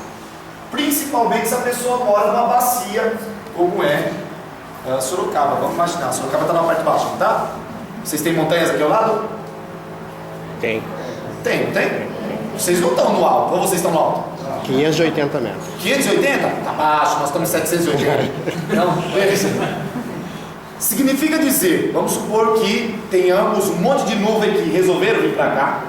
Principalmente se a pessoa mora numa bacia, como é Sorocaba. Vamos imaginar, Sorocaba está na parte de baixo, não tá? Vocês têm montanhas aqui ao lado? Tem. Tem, não tem? Vocês não estão no alto, ou vocês estão no alto? 580 metros. 580? Tá baixo, nós estamos em 780. Não, veja. Significa dizer, vamos supor que tenhamos um monte de nuvem que resolveram vir para cá,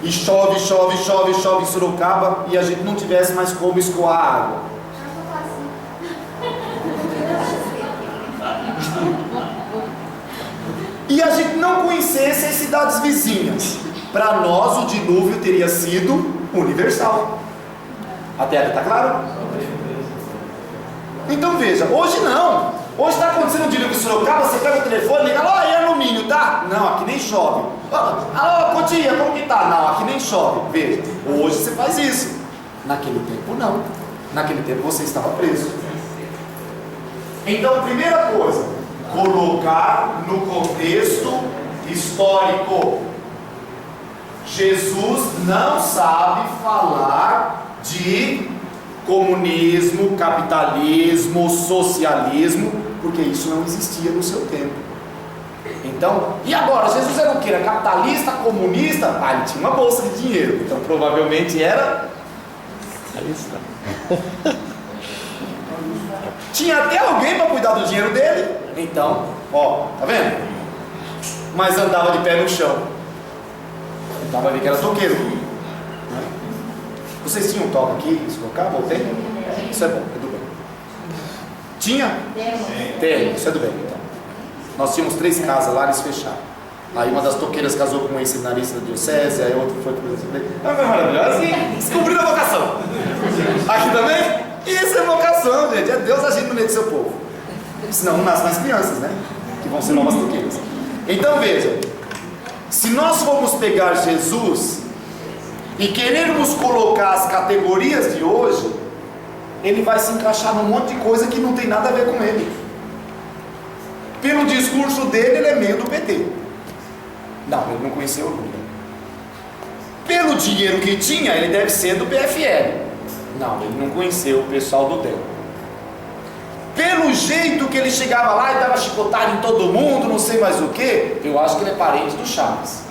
e chove em Sorocaba, e a gente não tivesse mais como escoar a água. E a gente não conhecesse as cidades vizinhas. Para nós o dilúvio teria sido universal. Até aqui está claro? Então veja, hoje não. Hoje está acontecendo um dilúvio em Sorocaba, você pega o telefone e liga, alô, é alumínio, tá? Não, aqui nem chove. Alô, Cotinha, como que tá? Não, aqui nem chove. Veja, hoje você faz isso. Naquele tempo não. Naquele tempo você estava preso. Então, primeira coisa, colocar no contexto histórico. Jesus não sabe falar de comunismo, capitalismo, socialismo, porque isso não existia no seu tempo. Então, e agora? Jesus era o que? Era capitalista, comunista? Ah, ele tinha uma bolsa de dinheiro, então provavelmente era Capitalista. tinha até alguém para cuidar do dinheiro dele. Então, ó, tá vendo? Mas andava de pé no chão. Então vai ver que era toqueiro. Vocês tinham um toque aqui, se colocar, voltei? Isso é bom, é do bem. Tinha? Tem, isso é do bem, então. Nós tínhamos 3 casas lá, eles fecharam. Aí uma das toqueiras casou com um seminarista da diocese, aí outra foi para o Assembleia. Foi maravilhoso. E descobriram a vocação. Aqui também? Isso é vocação, gente. É Deus agindo no meio do seu povo. Senão não nascem mais crianças, né? Que vão ser novas toqueiras. Então veja, se nós formos pegar Jesus e querermos colocar as categorias de hoje, ele vai se encaixar num monte de coisa que não tem nada a ver com ele. Pelo discurso dele, ele é meio do PT. Não, ele não conheceu o Lula. Pelo dinheiro que tinha, ele deve ser do PFL. Não, ele não conheceu o pessoal do DEM. Pelo jeito que ele chegava lá e dava chicotada em todo mundo, não sei mais o que, eu acho que ele é parente do Chaves.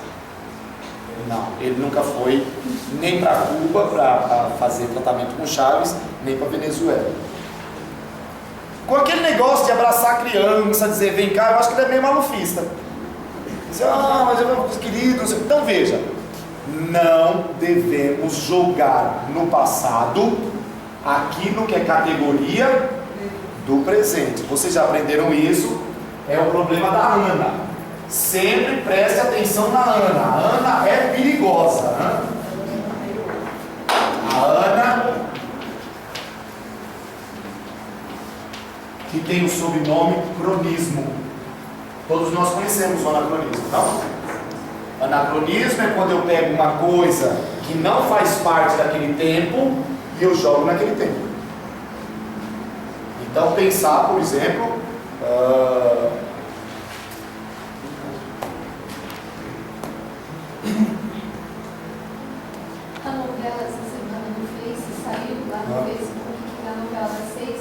Não, ele nunca foi nem para Cuba para fazer tratamento com Chaves, nem para Venezuela. Com aquele negócio de abraçar a criança, dizer vem cá, eu acho que ele é meio malufista. Dizer, mas eu meu querido, então veja, não devemos jogar no passado aquilo que é categoria do presente. Vocês já aprenderam isso? É o problema da Ana. Sempre preste atenção na Ana. A Ana é perigosa. A Ana, que tem o sobrenome cronismo. Todos nós conhecemos o anacronismo, não? Anacronismo é quando eu pego uma coisa que não faz parte daquele tempo e eu jogo naquele tempo. Então pensar, por exemplo, a novela essa semana no Face, saiu lá no Facebook, que a novela das 6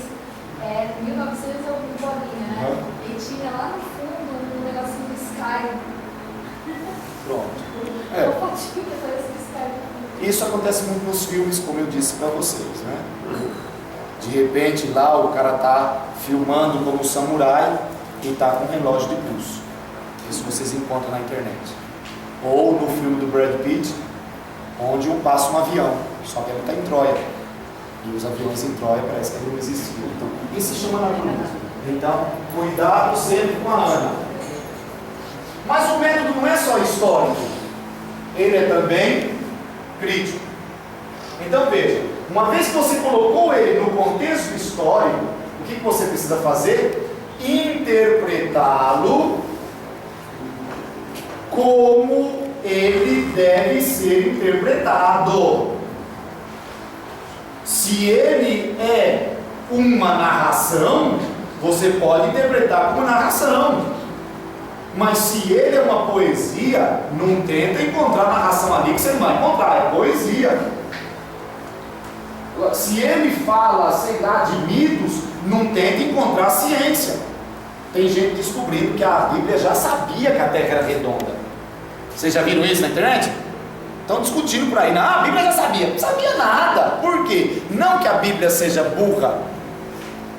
é 1900 e bolinha, né? E tinha lá no fundo um negocinho do Sky. pronto. Uma fotinha que parece do Sky. Isso acontece muito nos filmes, como eu disse para vocês, né? De repente lá o cara tá filmando como um samurai e tá com um relógio de pulso. Isso vocês encontram na internet. Ou no filme do Brad Pitt, onde passa um avião, só que ele está em Troia. E os aviões em Troia parece que não existiam. Então, isso se chama anacronismo. Então, cuidado sempre com a Ana. Mas o método não é só histórico, ele é também crítico. Então veja, uma vez que você colocou ele no contexto histórico, o que você precisa fazer? interpretá-lo como ele deve ser interpretado. Se ele é uma narração, você pode interpretar como narração. Mas se ele é uma poesia, não tenta encontrar narração ali que você não vai encontrar, é poesia. Se ele fala, sei lá, de mitos, não tenta encontrar ciência. Tem gente descobrindo que a Bíblia já sabia que a Terra era redonda. Vocês já viram isso na internet? Estão discutindo por aí. Não, a Bíblia já sabia. Não sabia nada. Por quê? Não que a Bíblia seja burra,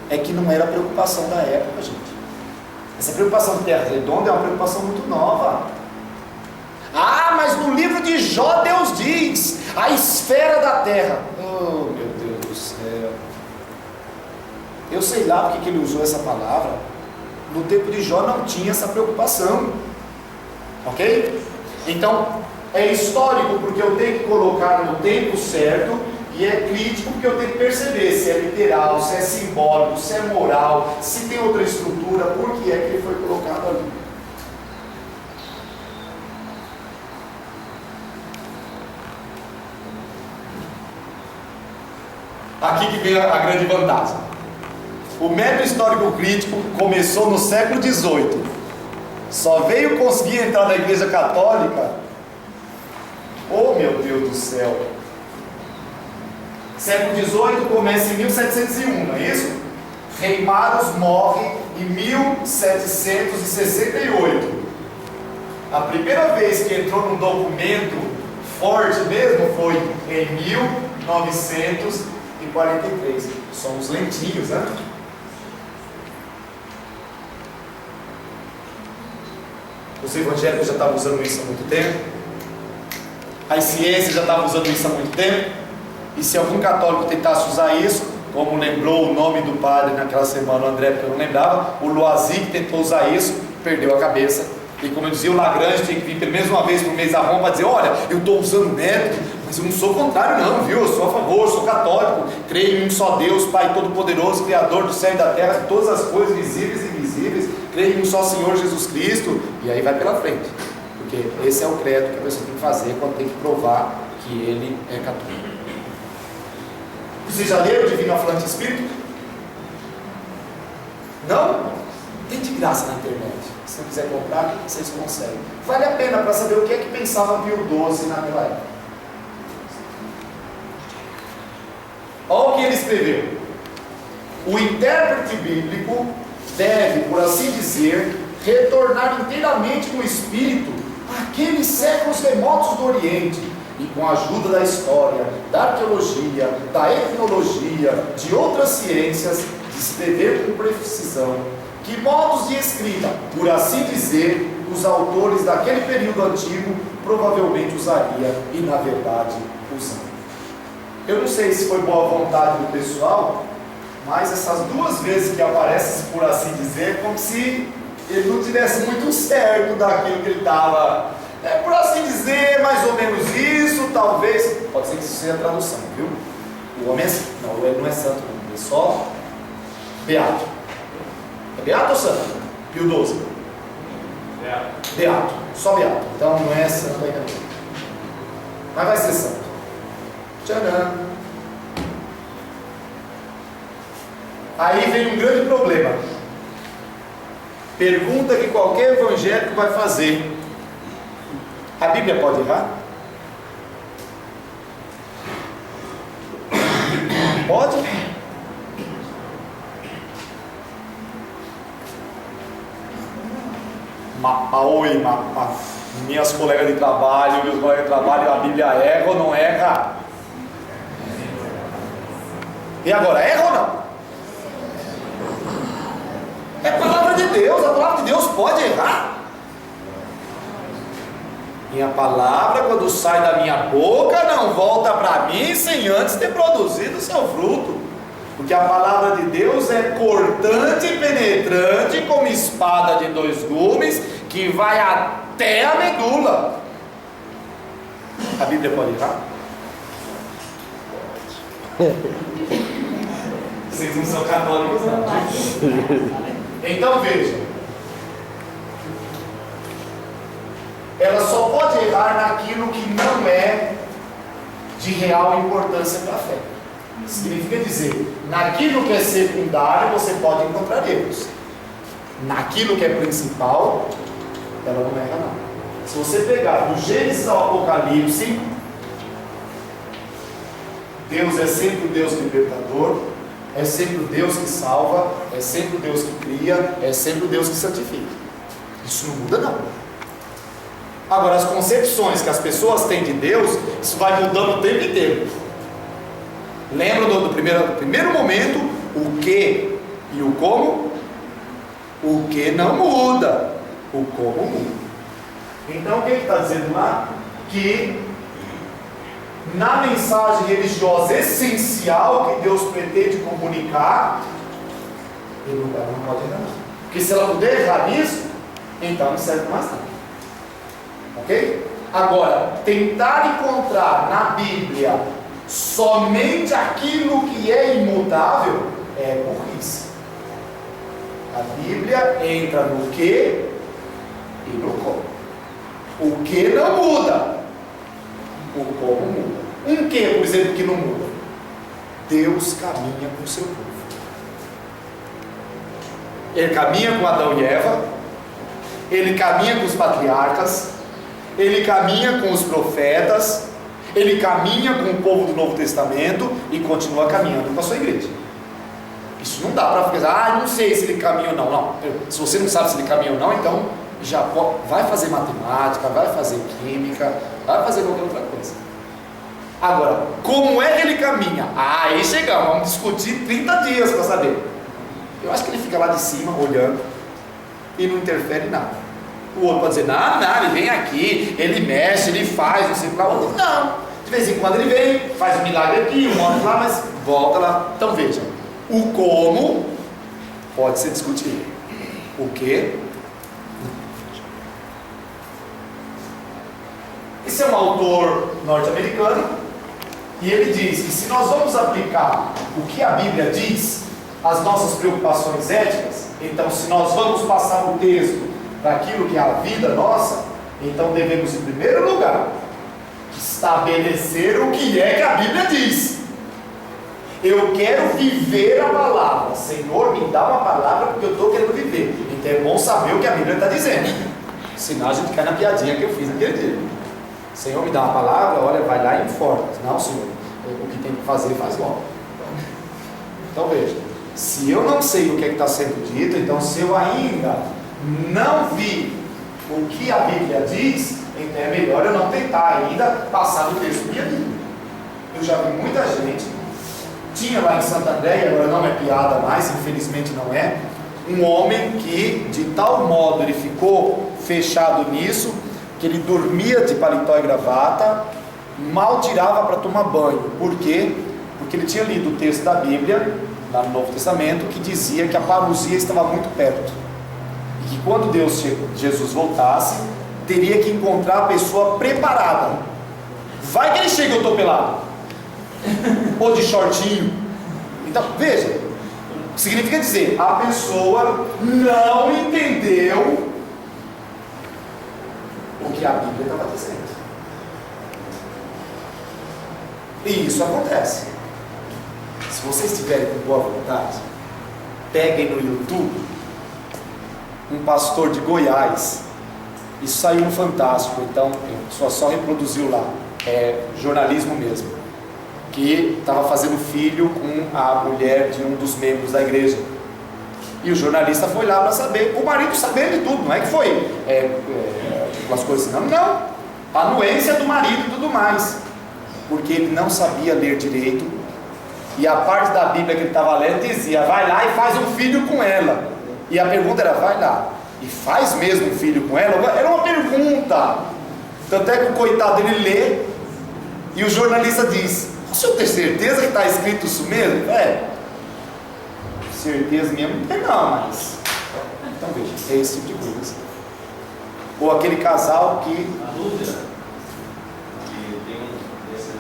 é que não era a preocupação da época, gente. Essa preocupação de terra redonda é uma preocupação muito nova. Ah, mas no livro de Jó Deus diz a esfera da terra. Oh, meu Deus do céu. Eu sei lá porque que ele usou essa palavra. No tempo de Jó não tinha essa preocupação. Ok? Então, é histórico porque eu tenho que colocar no tempo certo, e é crítico porque eu tenho que perceber se é literal, se é simbólico, se é moral, se tem outra estrutura, por que é que ele foi colocado ali. Aqui que vem a grande vantagem. O método histórico crítico começou no século XVIII. Só veio conseguir entrar na Igreja Católica. Oh, meu Deus do céu! Século XVIII começa em 1701, não é isso? Rei Maros morre em 1768. A primeira vez que entrou num documento forte mesmo foi em 1943. Somos lentinhos, né? Os evangélicos já estavam usando isso há muito tempo. As ciências já estavam usando isso há muito tempo. E se algum católico tentasse usar isso, como lembrou o nome do padre naquela semana, o André, que eu não lembrava, o Loisy, que tentou usar isso, perdeu a cabeça. E como eu dizia, o Lagrange tinha que vir pelo menos uma vez por mês a Roma para dizer: olha, eu estou usando o método, mas eu não sou contrário não, viu? Eu sou a favor, eu sou católico, creio em um só Deus, Pai Todo-Poderoso, Criador do céu e da terra, de todas as coisas visíveis e invisíveis, creio em um só Senhor Jesus Cristo, e aí vai pela frente. Porque esse é o credo que a pessoa tem que fazer quando tem que provar que ele é católico. Vocês já leram o Divino Afluente Espírito? Não? Tem de graça na internet. Se não quiser comprar, vocês conseguem. Vale a pena para saber o que é que pensava Pio XII naquela época. Olha o que ele escreveu. O intérprete bíblico deve, por assim dizer, retornar inteiramente no espírito àqueles séculos remotos do Oriente, e com a ajuda da história, da arqueologia, da etnologia, de outras ciências, descrever com precisão que modos de escrita, por assim dizer, os autores daquele período antigo provavelmente usaria, e na verdade usaram. Eu não sei se foi boa vontade do pessoal, mas essas duas vezes que aparece, por assim dizer, como se ele não tivesse muito certo daquilo que ele estava, por assim dizer, mais ou menos isso, talvez, pode ser que isso seja a tradução, viu? O homem é, não, ele não é santo, não, ele é só beato. É beato ou santo? Pio XII? Beato, só beato, então não é santo ainda não. Mas vai ser santo. Tcharam! Aí vem um grande problema. Pergunta que qualquer evangélico vai fazer: a Bíblia pode errar? Pode? Minhas colegas de trabalho, meus colegas de trabalho, a Bíblia erra ou não erra? E agora, erra ou não? É a palavra de Deus, a palavra de Deus pode errar. Minha palavra, quando sai da minha boca, não volta para mim sem antes ter produzido o seu fruto. Porque a palavra de Deus é cortante e penetrante, como espada de dois gumes, que vai até a medula. A Bíblia pode errar? Vocês não são católicos, não? Então veja, ela só pode errar naquilo que não é de real importância para a fé. Significa dizer, naquilo que é secundário você pode encontrar erros. Naquilo que é principal, ela não erra não. Se você pegar do Gênesis ao Apocalipse, Deus é sempre o Deus libertador, é sempre o Deus que salva, é sempre o Deus que cria, é sempre o Deus que santifica. Isso não muda não. Agora, as concepções que as pessoas têm de Deus, isso vai mudando o tempo inteiro. Lembra do primeiro momento, o que e o como? O que não muda, o como muda. Então, o que está dizendo lá? Que na mensagem religiosa essencial que Deus pretende comunicar, ele não pode errar. Porque se ela puder errar nisso, então não serve mais nada. Ok? Agora, tentar encontrar na Bíblia somente aquilo que é imutável é burrice. A Bíblia entra no que e no como. O que não muda, o como muda. Um que, por exemplo, que não muda? Deus caminha com o seu povo. Ele caminha com Adão e Eva, ele caminha com os patriarcas, ele caminha com os profetas, ele caminha com o povo do Novo Testamento e continua caminhando com a sua igreja. Isso não dá para ficar, não sei se ele caminha ou não. Não. Se você não sabe se ele caminha ou não, então já vai fazer matemática, vai fazer química, vai fazer qualquer outra coisa. Agora, como é que ele caminha? Aí chegamos, vamos discutir 30 dias para saber. Eu acho que ele fica lá de cima olhando e não interfere em nada. O outro pode dizer, não, ele vem aqui, ele mexe, ele faz, não sei lá. O outro, não, de vez em quando ele vem, faz um milagre aqui, um outro lá, mas volta lá. Então veja, o como pode ser discutido. O que? Esse é um autor norte-americano e ele diz que se nós vamos aplicar o que a Bíblia diz às nossas preocupações éticas, então se nós vamos passar o texto daquilo que é a vida nossa, então devemos em primeiro lugar estabelecer o que é que a Bíblia diz. Eu quero viver a palavra. Senhor, me dá uma palavra porque eu estou querendo viver. Então é bom saber o que a Bíblia está dizendo, senão a gente cai na piadinha que eu fiz naquele dia. Senhor, me dá uma palavra, olha, vai lá e informa. Não, Senhor, o que tem que fazer, faz logo. Então veja, se eu não sei o que está sendo dito, então se eu ainda não vi o que a Bíblia diz, então é melhor eu não tentar ainda passar do texto que a Bíblia. Eu já vi muita gente, tinha lá em Santo André, e agora não é piada mais, infelizmente não é, um homem que de tal modo ele ficou fechado nisso, que ele dormia de paletó e gravata, mal tirava para tomar banho. Por quê? Porque ele tinha lido o texto da Bíblia, lá no Novo Testamento, que dizia que a parousia estava muito perto. E que quando Jesus voltasse, teria que encontrar a pessoa preparada. Vai que ele chega e eu estou pelado. Ou de shortinho. Então, veja, significa dizer, a pessoa não entendeu o que a Bíblia estava dizendo. E isso acontece. Se vocês tiverem com boa vontade, peguem no YouTube um pastor de Goiás. Isso saiu no Fantástico, então só reproduziu lá. É jornalismo mesmo. Que estava fazendo filho com a mulher de um dos membros da igreja. E o jornalista foi lá para saber, o marido sabendo de tudo, não é que foi umas coisas assim, não, a anuência do marido e tudo mais, porque ele não sabia ler direito, e a parte da Bíblia que ele estava lendo dizia, vai lá e faz um filho com ela, e a pergunta era, vai lá, e faz mesmo um filho com ela? Era uma pergunta, tanto é que o coitado ele lê, e o jornalista diz, o senhor tem certeza que está escrito isso mesmo? Certeza minha não tem não, mas então veja, é esse tipo de coisa. Ou aquele casal que A dúvida que tem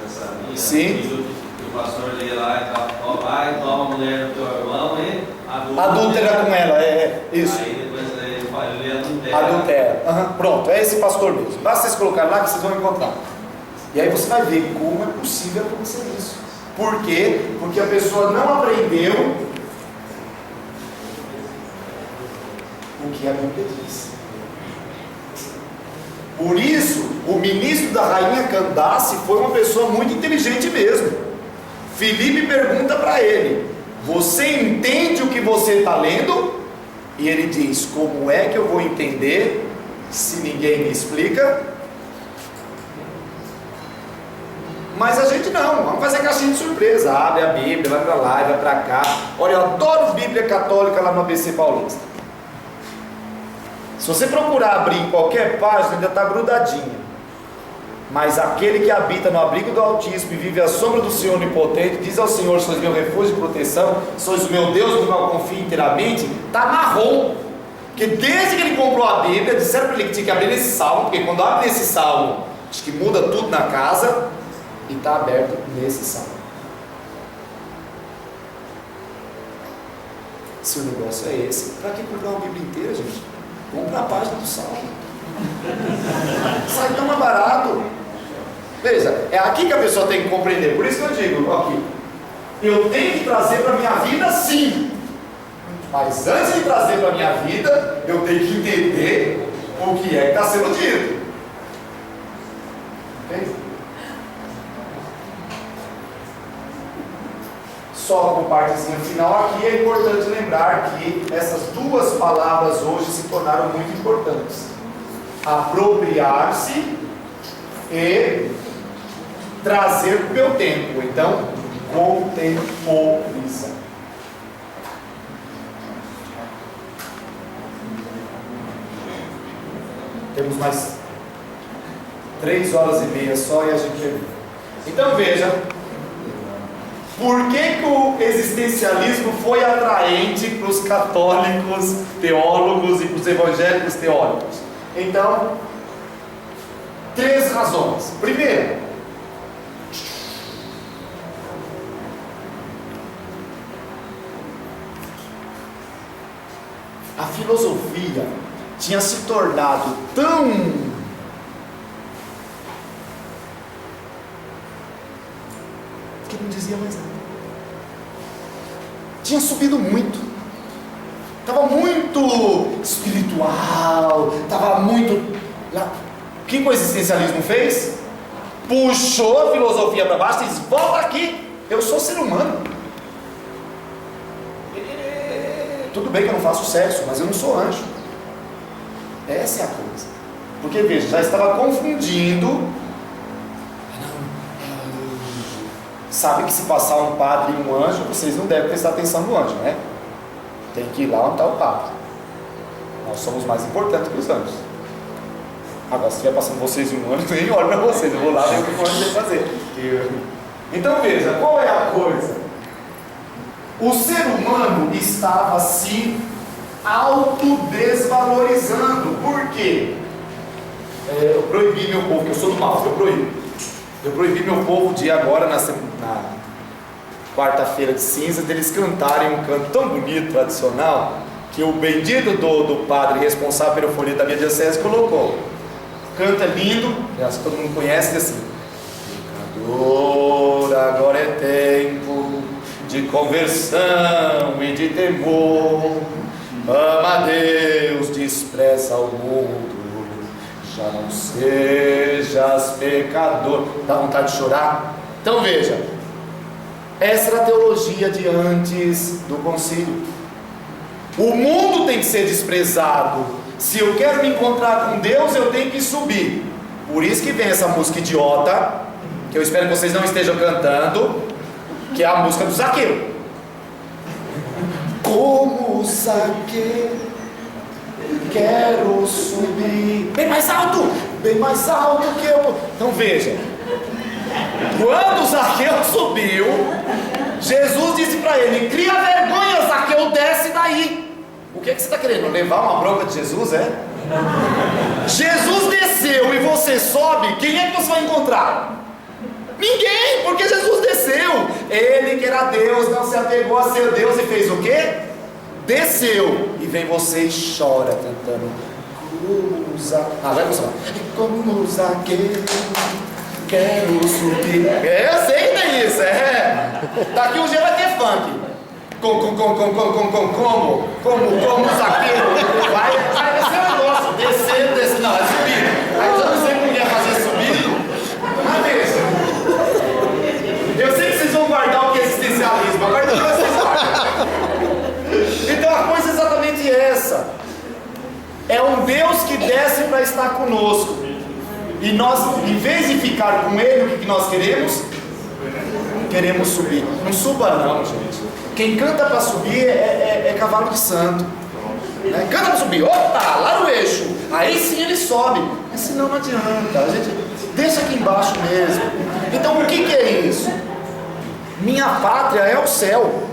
nessa linha, sim, que o pastor lê lá e tal, vai, toma a mulher do teu irmão e a adúltera com ela, isso. Aí depois ele adultera. Adultera. Pronto, é esse pastor mesmo. Basta vocês colocarem lá que vocês vão encontrar. E aí você vai ver como é possível acontecer isso. Por quê? Porque a pessoa não aprendeu o que a Bíblia diz. Por isso, o ministro da rainha Candace foi uma pessoa muito inteligente mesmo. Filipe pergunta para ele: você entende o que você está lendo? E ele diz: como é que eu vou entender se ninguém me explica? Mas a gente não, vamos fazer caixinha de surpresa. Abre a Bíblia, vai para lá, vai para cá. Olha, eu adoro Bíblia católica lá no ABC Paulista. Se você procurar abrir em qualquer página, ainda está grudadinha. Mas aquele que habita no abrigo do Altíssimo e vive à sombra do Senhor Onipotente, diz ao Senhor: sois meu refúgio e proteção, sois o meu Deus no qual confio inteiramente. Está marrom. Porque desde que ele comprou a Bíblia, disseram para ele que tinha que abrir nesse salmo, porque quando abre nesse salmo, acho que muda tudo na casa. E está aberto nesse salmo. Se o negócio é esse, para que comprar uma Bíblia inteira, gente? Compra a página do salmo. Sai tão mais barato. Veja, é aqui que a pessoa tem que compreender. Por isso que eu digo aqui: eu tenho que trazer para a minha vida, sim. Mas antes de trazer para a minha vida, eu tenho que entender o que é que está sendo dito. Ok? Só como partezinha final aqui, é importante lembrar que essas duas palavras hoje se tornaram muito importantes: apropriar-se e trazer para o meu tempo. Então, contemporização. Temos mais 3h30 só e a gente termina. Então veja, por que o existencialismo foi atraente para os católicos teólogos e para os evangélicos teólogos? Então, 3 razões. Primeiro, a filosofia tinha se tornado tão que não dizia mais nada. Tinha subido muito. Estava muito espiritual. Estava muito. O que o existencialismo fez? Puxou a filosofia para baixo e disse: volta aqui, eu sou ser humano. Tudo bem que eu não faço sexo, mas eu não sou anjo. Essa é a coisa. Porque veja, já estava confundindo. Sabe que se passar um padre e um anjo, vocês não devem prestar atenção no anjo, né? Tem que ir lá onde está o padre. Nós somos mais importantes que os anjos. Agora, se estiver passando vocês e um anjo, nem olho para vocês. Eu vou lá ver o que o anjo vai fazer. Então veja, qual é a coisa? O ser humano estava se autodesvalorizando. Por quê? Eu proibi meu povo, que eu sou do mal, eu proibi meu povo de agora, na quarta-feira de cinza, deles cantarem um canto tão bonito, tradicional, que o bendito do padre responsável pela euforia da minha diocese colocou. Canta lindo, acho que todo mundo conhece, assim: pecador, agora é tempo de conversão e de temor, ama a Deus, despreza o mundo, já não sejas pecador. Dá vontade de chorar? Então veja, essa era a teologia de antes do concílio. O mundo tem que ser desprezado. Se eu quero me encontrar com Deus, eu tenho que subir. Por isso que vem essa música idiota, que eu espero que vocês não estejam cantando, que é a música do Zaqueu. Como Zaqueu, quero subir bem mais alto que eu. Então veja, quando Zaqueu subiu, Jesus disse para ele: cria vergonha, Zaqueu, desce daí. O que é que você está querendo? Levar uma bronca de Jesus, é? Jesus desceu e você sobe, quem é que você vai encontrar? Ninguém, porque Jesus desceu. Ele que era Deus não se apegou a ser Deus e fez o quê? desceu, e vem você e chora cantando como vai funcionar. Como Zaqueu, quero subir. Eu sei que é isso, daqui um dia vai ter funk. Como Zaqueu. Vai ser um negócio, descer, não, é subir. Aí eu não sei como ia fazer subindo, mas veja. Eu sei que vocês vão guardar o que é existencialismo, agora não vocês guardam. Então a coisa é exatamente essa. É um Deus que desce para estar conosco. E nós, em vez de ficar com Ele, o que nós queremos? Queremos subir. Não suba não, gente. Quem canta para subir é cavalo de santo. Canta para subir, opa, lá no eixo. Aí sim ele sobe. Mas senão não adianta. A gente deixa aqui embaixo mesmo. Então o que é isso? Minha pátria é o céu.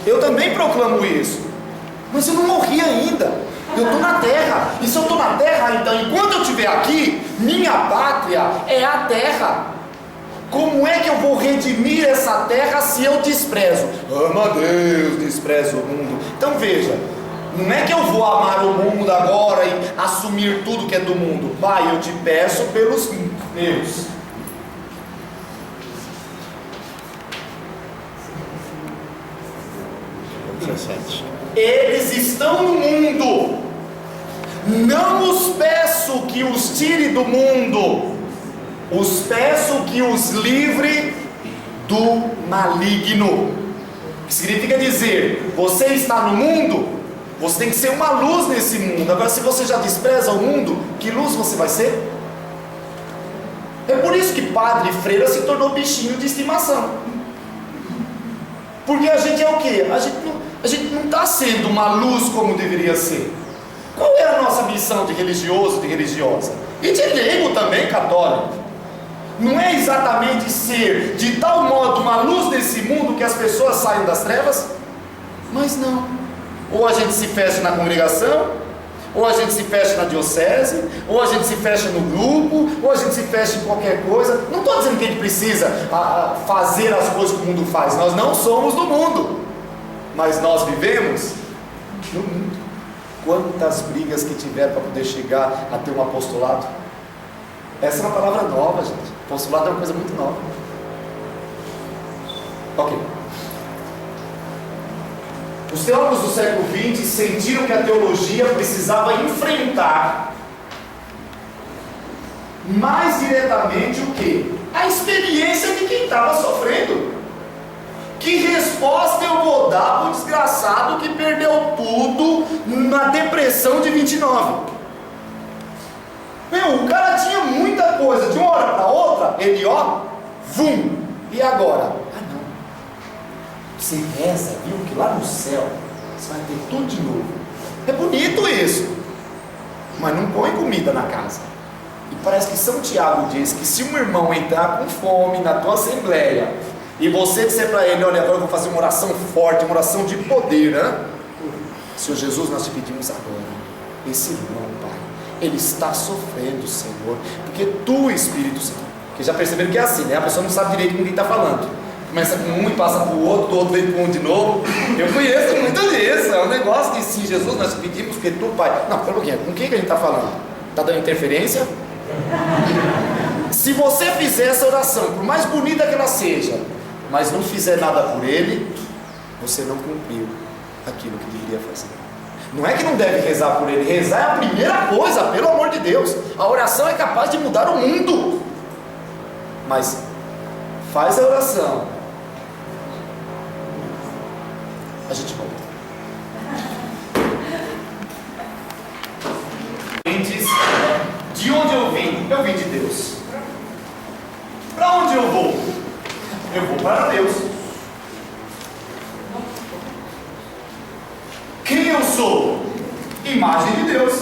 Eu também proclamo isso. Mas eu não morri ainda. Eu estou na terra. E se eu estou na terra, então enquanto eu estiver aqui, minha pátria é a terra. Como é que eu vou redimir essa terra se eu desprezo? Ama a Deus, desprezo o mundo. Então veja, não é que eu vou amar o mundo agora e assumir tudo que é do mundo. Pai, eu te peço pelos meus. Eles estão no mundo. Não os peço que os tire do mundo, os peço que os livre do maligno. Que significa dizer, você está no mundo, você tem que ser uma luz nesse mundo. Agora, se você já despreza o mundo, que luz você vai ser? É por isso que padre e freira se tornou bichinho de estimação. Porque a gente é o quê? A gente não está sendo uma luz como deveria ser. Qual é a nossa missão de religioso, de religiosa? E de leigo também, católico. Não é exatamente ser de tal modo uma luz nesse mundo que as pessoas saiam das trevas? Mas não. Ou a gente se fecha na congregação, ou a gente se fecha na diocese, ou a gente se fecha no grupo, ou a gente se fecha em qualquer coisa. Não estou dizendo que a gente precisa fazer as coisas que o mundo faz. Nós não somos do mundo, mas nós vivemos no mundo. Quantas brigas que tiveram para poder chegar a ter um apostolado? Essa é uma palavra nova, gente. Apostolado é uma coisa muito nova. Ok. Os teólogos do século XX sentiram que a teologia precisava enfrentar mais diretamente o quê? A experiência de quem estava sofrendo. Que resposta eu vou dar para o desgraçado que perdeu tudo na depressão de 29? Meu, o cara tinha muita coisa, de uma hora para outra, ele vum, e agora? Não, você reza, viu, que lá no céu, você vai ter tudo de novo. É bonito isso, mas não põe comida na casa. E parece que São Tiago diz que se um irmão entrar com fome na tua assembleia, e você disser para ele, olha, agora eu vou fazer uma oração forte, uma oração de poder, né? Senhor Jesus, nós te pedimos agora, esse irmão, Pai, ele está sofrendo, Senhor, porque Tu, Espírito Santo, porque já perceberam que é assim, né? A pessoa não sabe direito com quem está falando, começa com um e passa para o outro, do outro vem para um de novo. Eu conheço muito disso, é um negócio de sim, Jesus, nós te pedimos porque Tu, Pai, não, pera um pouquinho, com quem que a gente está falando? Está dando interferência? Se você fizer essa oração, por mais bonita que ela seja, mas não fizer nada por ele, você não cumpriu aquilo que deveria fazer. Não é que não deve rezar por ele, rezar é a primeira coisa, pelo amor de Deus. A oração é capaz de mudar o mundo. Mas faz a oração. A gente volta. De onde eu vim? Eu vim de Deus. Para onde eu vou? Eu vou para Deus. Quem eu sou? Imagem de Deus.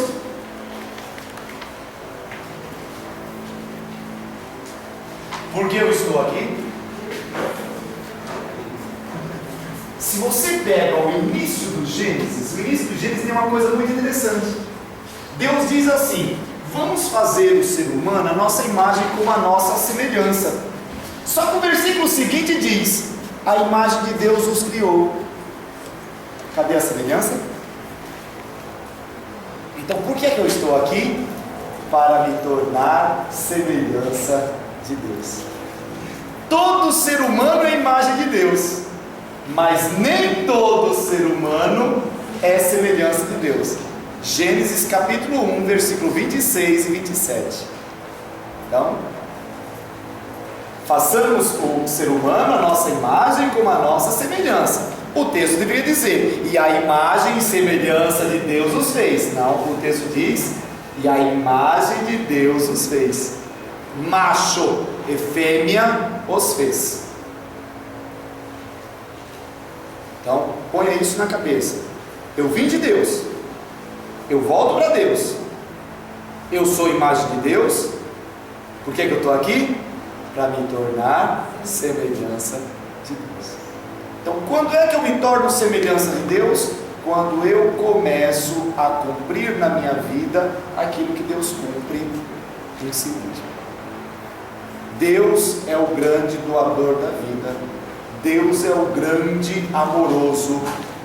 Por que eu estou aqui? Se você pega o início do Gênesis, o início do Gênesis tem uma coisa muito interessante. Deus diz assim: vamos fazer o ser humano a nossa imagem com a nossa semelhança. Só que o versículo seguinte diz: a imagem de Deus os criou. Cadê a semelhança? Então por que eu estou aqui? Para me tornar semelhança de Deus. Todo ser humano é a imagem de Deus, mas nem todo ser humano é semelhança de Deus. Gênesis capítulo 1, versículo 26 e 27. Então, façamos o ser humano a nossa imagem como a nossa semelhança. O texto deveria dizer, e a imagem e semelhança de Deus os fez. Não, o texto diz, e a imagem de Deus os fez. Macho e fêmea os fez. Então, ponha isso na cabeça. Eu vim de Deus, eu volto para Deus, eu sou imagem de Deus. Por que eu estou aqui? Para me tornar semelhança de Deus. Então, quando é que eu me torno semelhança de Deus? Quando eu começo a cumprir na minha vida aquilo que Deus cumpre em si mesmo. Deus é o grande doador da vida. Deus é o grande amoroso.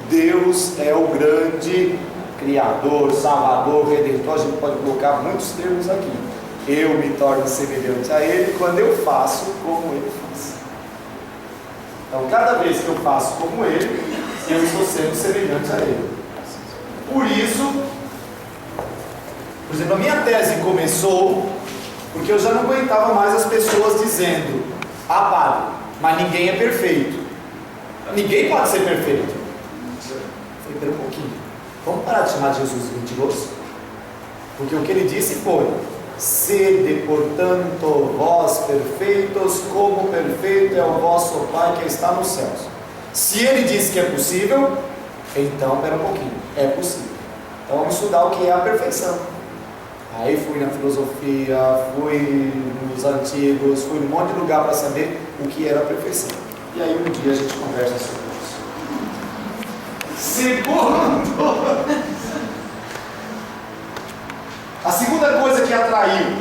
Deus é o grande Criador, Salvador, Redentor. A gente pode colocar muitos termos aqui. Eu me torno semelhante a Ele quando eu faço como Ele faz. Então, cada vez que eu faço como Ele, eu estou sendo semelhante a Ele. Por isso, por exemplo, a minha tese começou porque eu já não aguentava mais as pessoas dizendo: ah, padre, mas ninguém é perfeito. Ninguém pode ser perfeito. Eu falei, espera um pouquinho, vamos parar de chamar Jesus de mentiroso? Porque o que ele disse foi: sede, portanto, vós perfeitos, como perfeito é o vosso Pai que está nos céus. Se ele disse que é possível, então, espera um pouquinho, é possível. Então vamos estudar o que é a perfeição. Aí fui na filosofia, fui nos antigos, fui num monte de lugar para saber o que era a perfeição. E aí um dia a gente conversa sobre isso. Segundo, a segunda coisa que atraiu,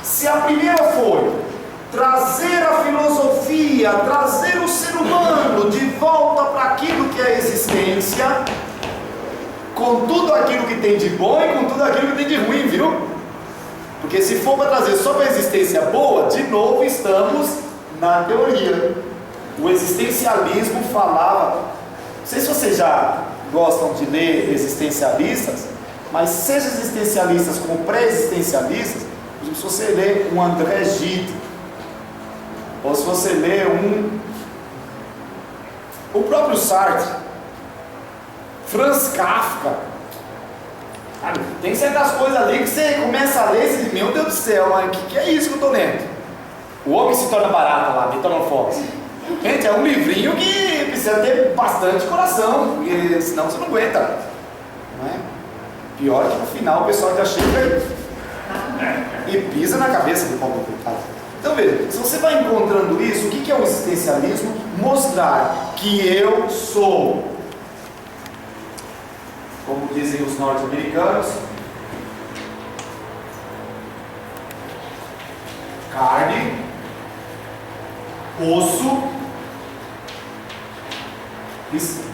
se a primeira foi trazer a filosofia, trazer o ser humano de volta para aquilo que é a existência, com tudo aquilo que tem de bom e com tudo aquilo que tem de ruim, viu? Porque se for para trazer só uma existência boa, de novo estamos na teoria. O existencialismo falava, não sei se vocês já gostam de ler existencialistas, mas seja existencialistas como pré-existencialistas, se você ler um André Gide, ou se você ler o próprio Sartre, Franz Kafka, tem certas coisas ali que você começa a ler e diz: meu Deus do céu, mas o que é isso que eu estou lendo? O homem se torna barata lá, Metamorfose. Gente, é um livrinho que precisa ter bastante coração, porque senão você não aguenta, não é? Pior que no final o pessoal já chega e pisa na cabeça do pobre coitado. Então veja, se você vai encontrando isso, o que é o existencialismo? Mostrar que eu sou, como dizem os norte-americanos, carne, osso e sangue.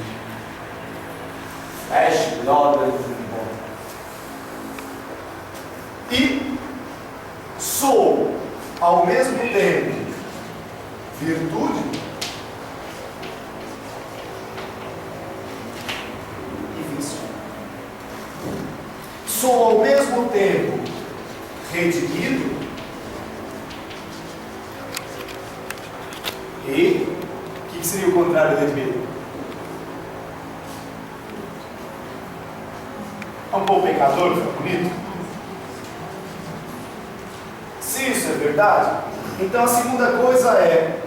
Flesh, blood and bone. E sou, ao mesmo tempo, virtude e vício. Sou, ao mesmo tempo, redimido e o que seria o contrário de redimido? É um bom pecador, fica bonito? Se isso é verdade, então a segunda coisa é: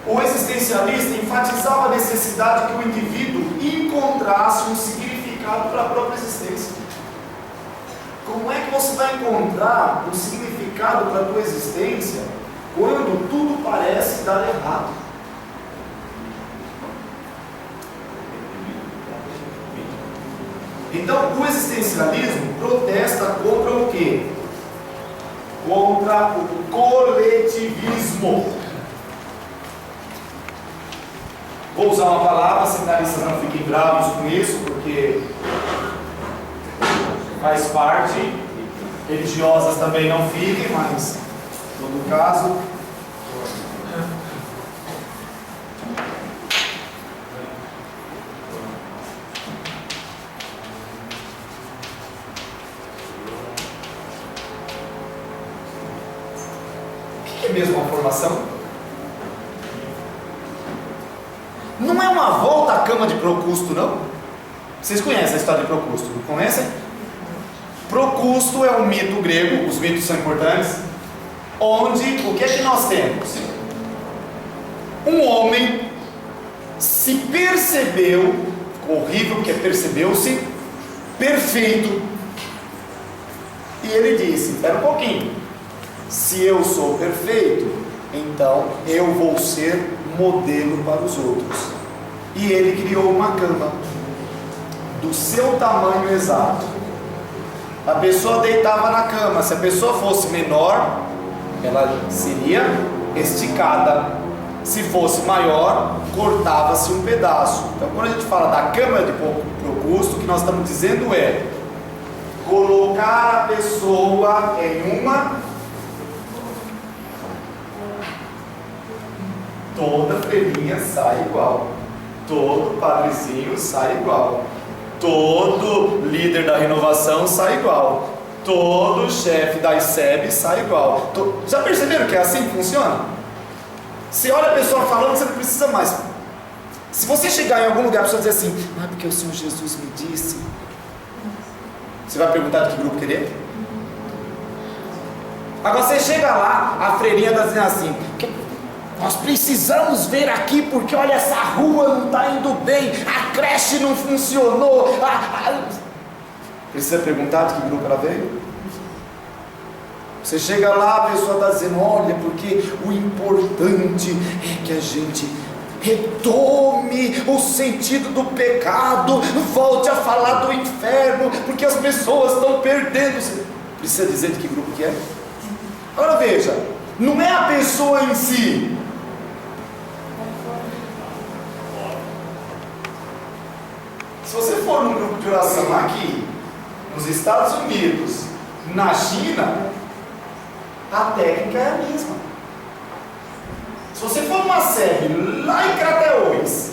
o existencialista enfatizava a necessidade que o indivíduo encontrasse um significado para a própria existência. Como é que você vai encontrar um significado para a tua existência quando tudo parece dar errado? Então, o existencialismo protesta contra o quê? Contra o coletivismo. Ou usar uma palavra, seminaristas não fiquem bravos com isso, porque faz parte, religiosas também não fiquem, mas em todo caso. O que é mesmo uma formação? Não é uma volta à cama de Procusto, não? Vocês conhecem a história de Procusto, não conhecem? Procusto é um mito grego, os mitos são importantes, onde o que é que nós temos? Um homem se percebeu, horrível porque percebeu-se perfeito, e ele disse: espera um pouquinho, se eu sou perfeito, então eu vou ser modelo para os outros. E ele criou uma cama do seu tamanho exato. A pessoa deitava na cama. Se a pessoa fosse menor, ela seria esticada. Se fosse maior, cortava-se um pedaço. Então, quando a gente fala da cama de Procusto, o que nós estamos dizendo é colocar a pessoa em uma. Toda freirinha sai igual, todo padrezinho sai igual, todo líder da renovação sai igual, todo chefe da ICEB sai igual. Já perceberam que é assim que funciona? Você olha a pessoa falando, você não precisa mais. Se você chegar em algum lugar, a pessoa dizer assim: ah, porque o Senhor Jesus me disse. Você vai perguntar de que grupo que ele é? Agora você chega lá, a freirinha está dizendo assim: nós precisamos ver aqui, porque olha, essa rua não está indo bem, a creche não funcionou. Precisa perguntar de que grupo ela veio? Você chega lá, a pessoa está dizendo: olha, porque o importante é que a gente retome o sentido do pecado, volte a falar do inferno, porque as pessoas estão perdendo. Você precisa dizer de que grupo que é? Agora veja, não é a pessoa em si. Se você for num grupo de oração aqui, nos Estados Unidos, na China, a técnica é a mesma. Se você for numa sede lá em Crateús,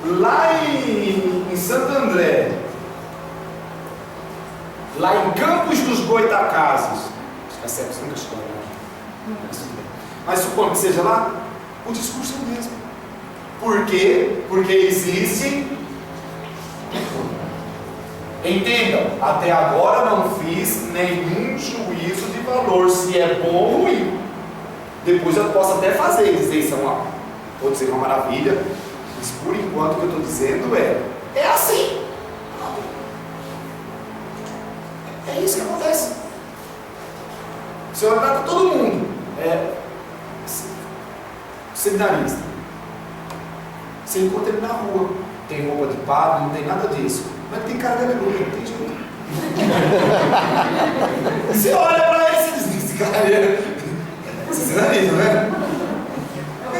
lá em Santo André, lá em Campos dos Goitacazes, acho que a sede nunca chegou lá, mas supondo que seja lá, o discurso é o mesmo. Por quê? Porque existe. Entendam, até agora não fiz nenhum juízo de valor, se é bom ou ruim. Depois eu posso até fazer, dizer isso pode ser uma maravilha, mas por enquanto o que eu estou dizendo é assim. É isso que acontece. Você vai para todo mundo, seminarista. Você encontra ele na rua, tem roupa de padre, não tem nada disso, mas tem cara de aleluia, não tem jeito. Você olha para ele e diz: esse cara é seminarista, né?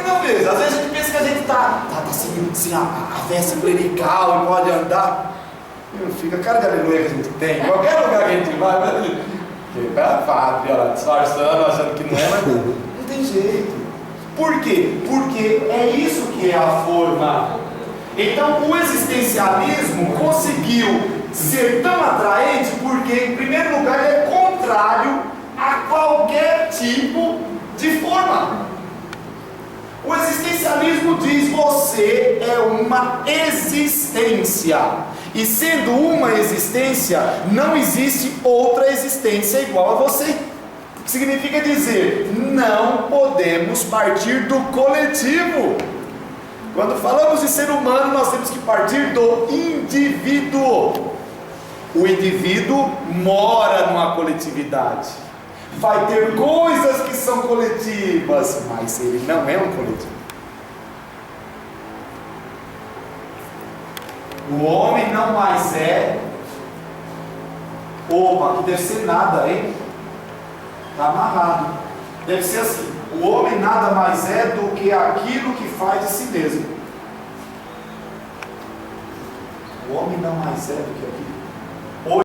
Não mesmo, às vezes a gente pensa que a gente está assim, a veste clerical e pode andar. Não fica a cara de aleluia que a gente tem, em qualquer lugar que a gente vai, fica a padre, olha lá, disfarçando, achando que não é, mas não tem jeito. Por quê? Porque é isso que é a forma. Então o existencialismo conseguiu ser tão atraente porque, em primeiro lugar, ele é contrário a qualquer tipo de forma. O existencialismo diz: você é uma existência, e sendo uma existência, não existe outra existência igual a você. Significa dizer, não podemos partir do coletivo. Quando falamos de ser humano, nós temos que partir do indivíduo. O indivíduo mora numa coletividade, vai ter coisas que são coletivas, mas ele não é um coletivo. O homem não mais é. Opa, que deve ser nada, hein? Está amarrado. deve ser assim: o homem nada mais é do que aquilo que faz de si mesmo. O homem não mais é do que aquilo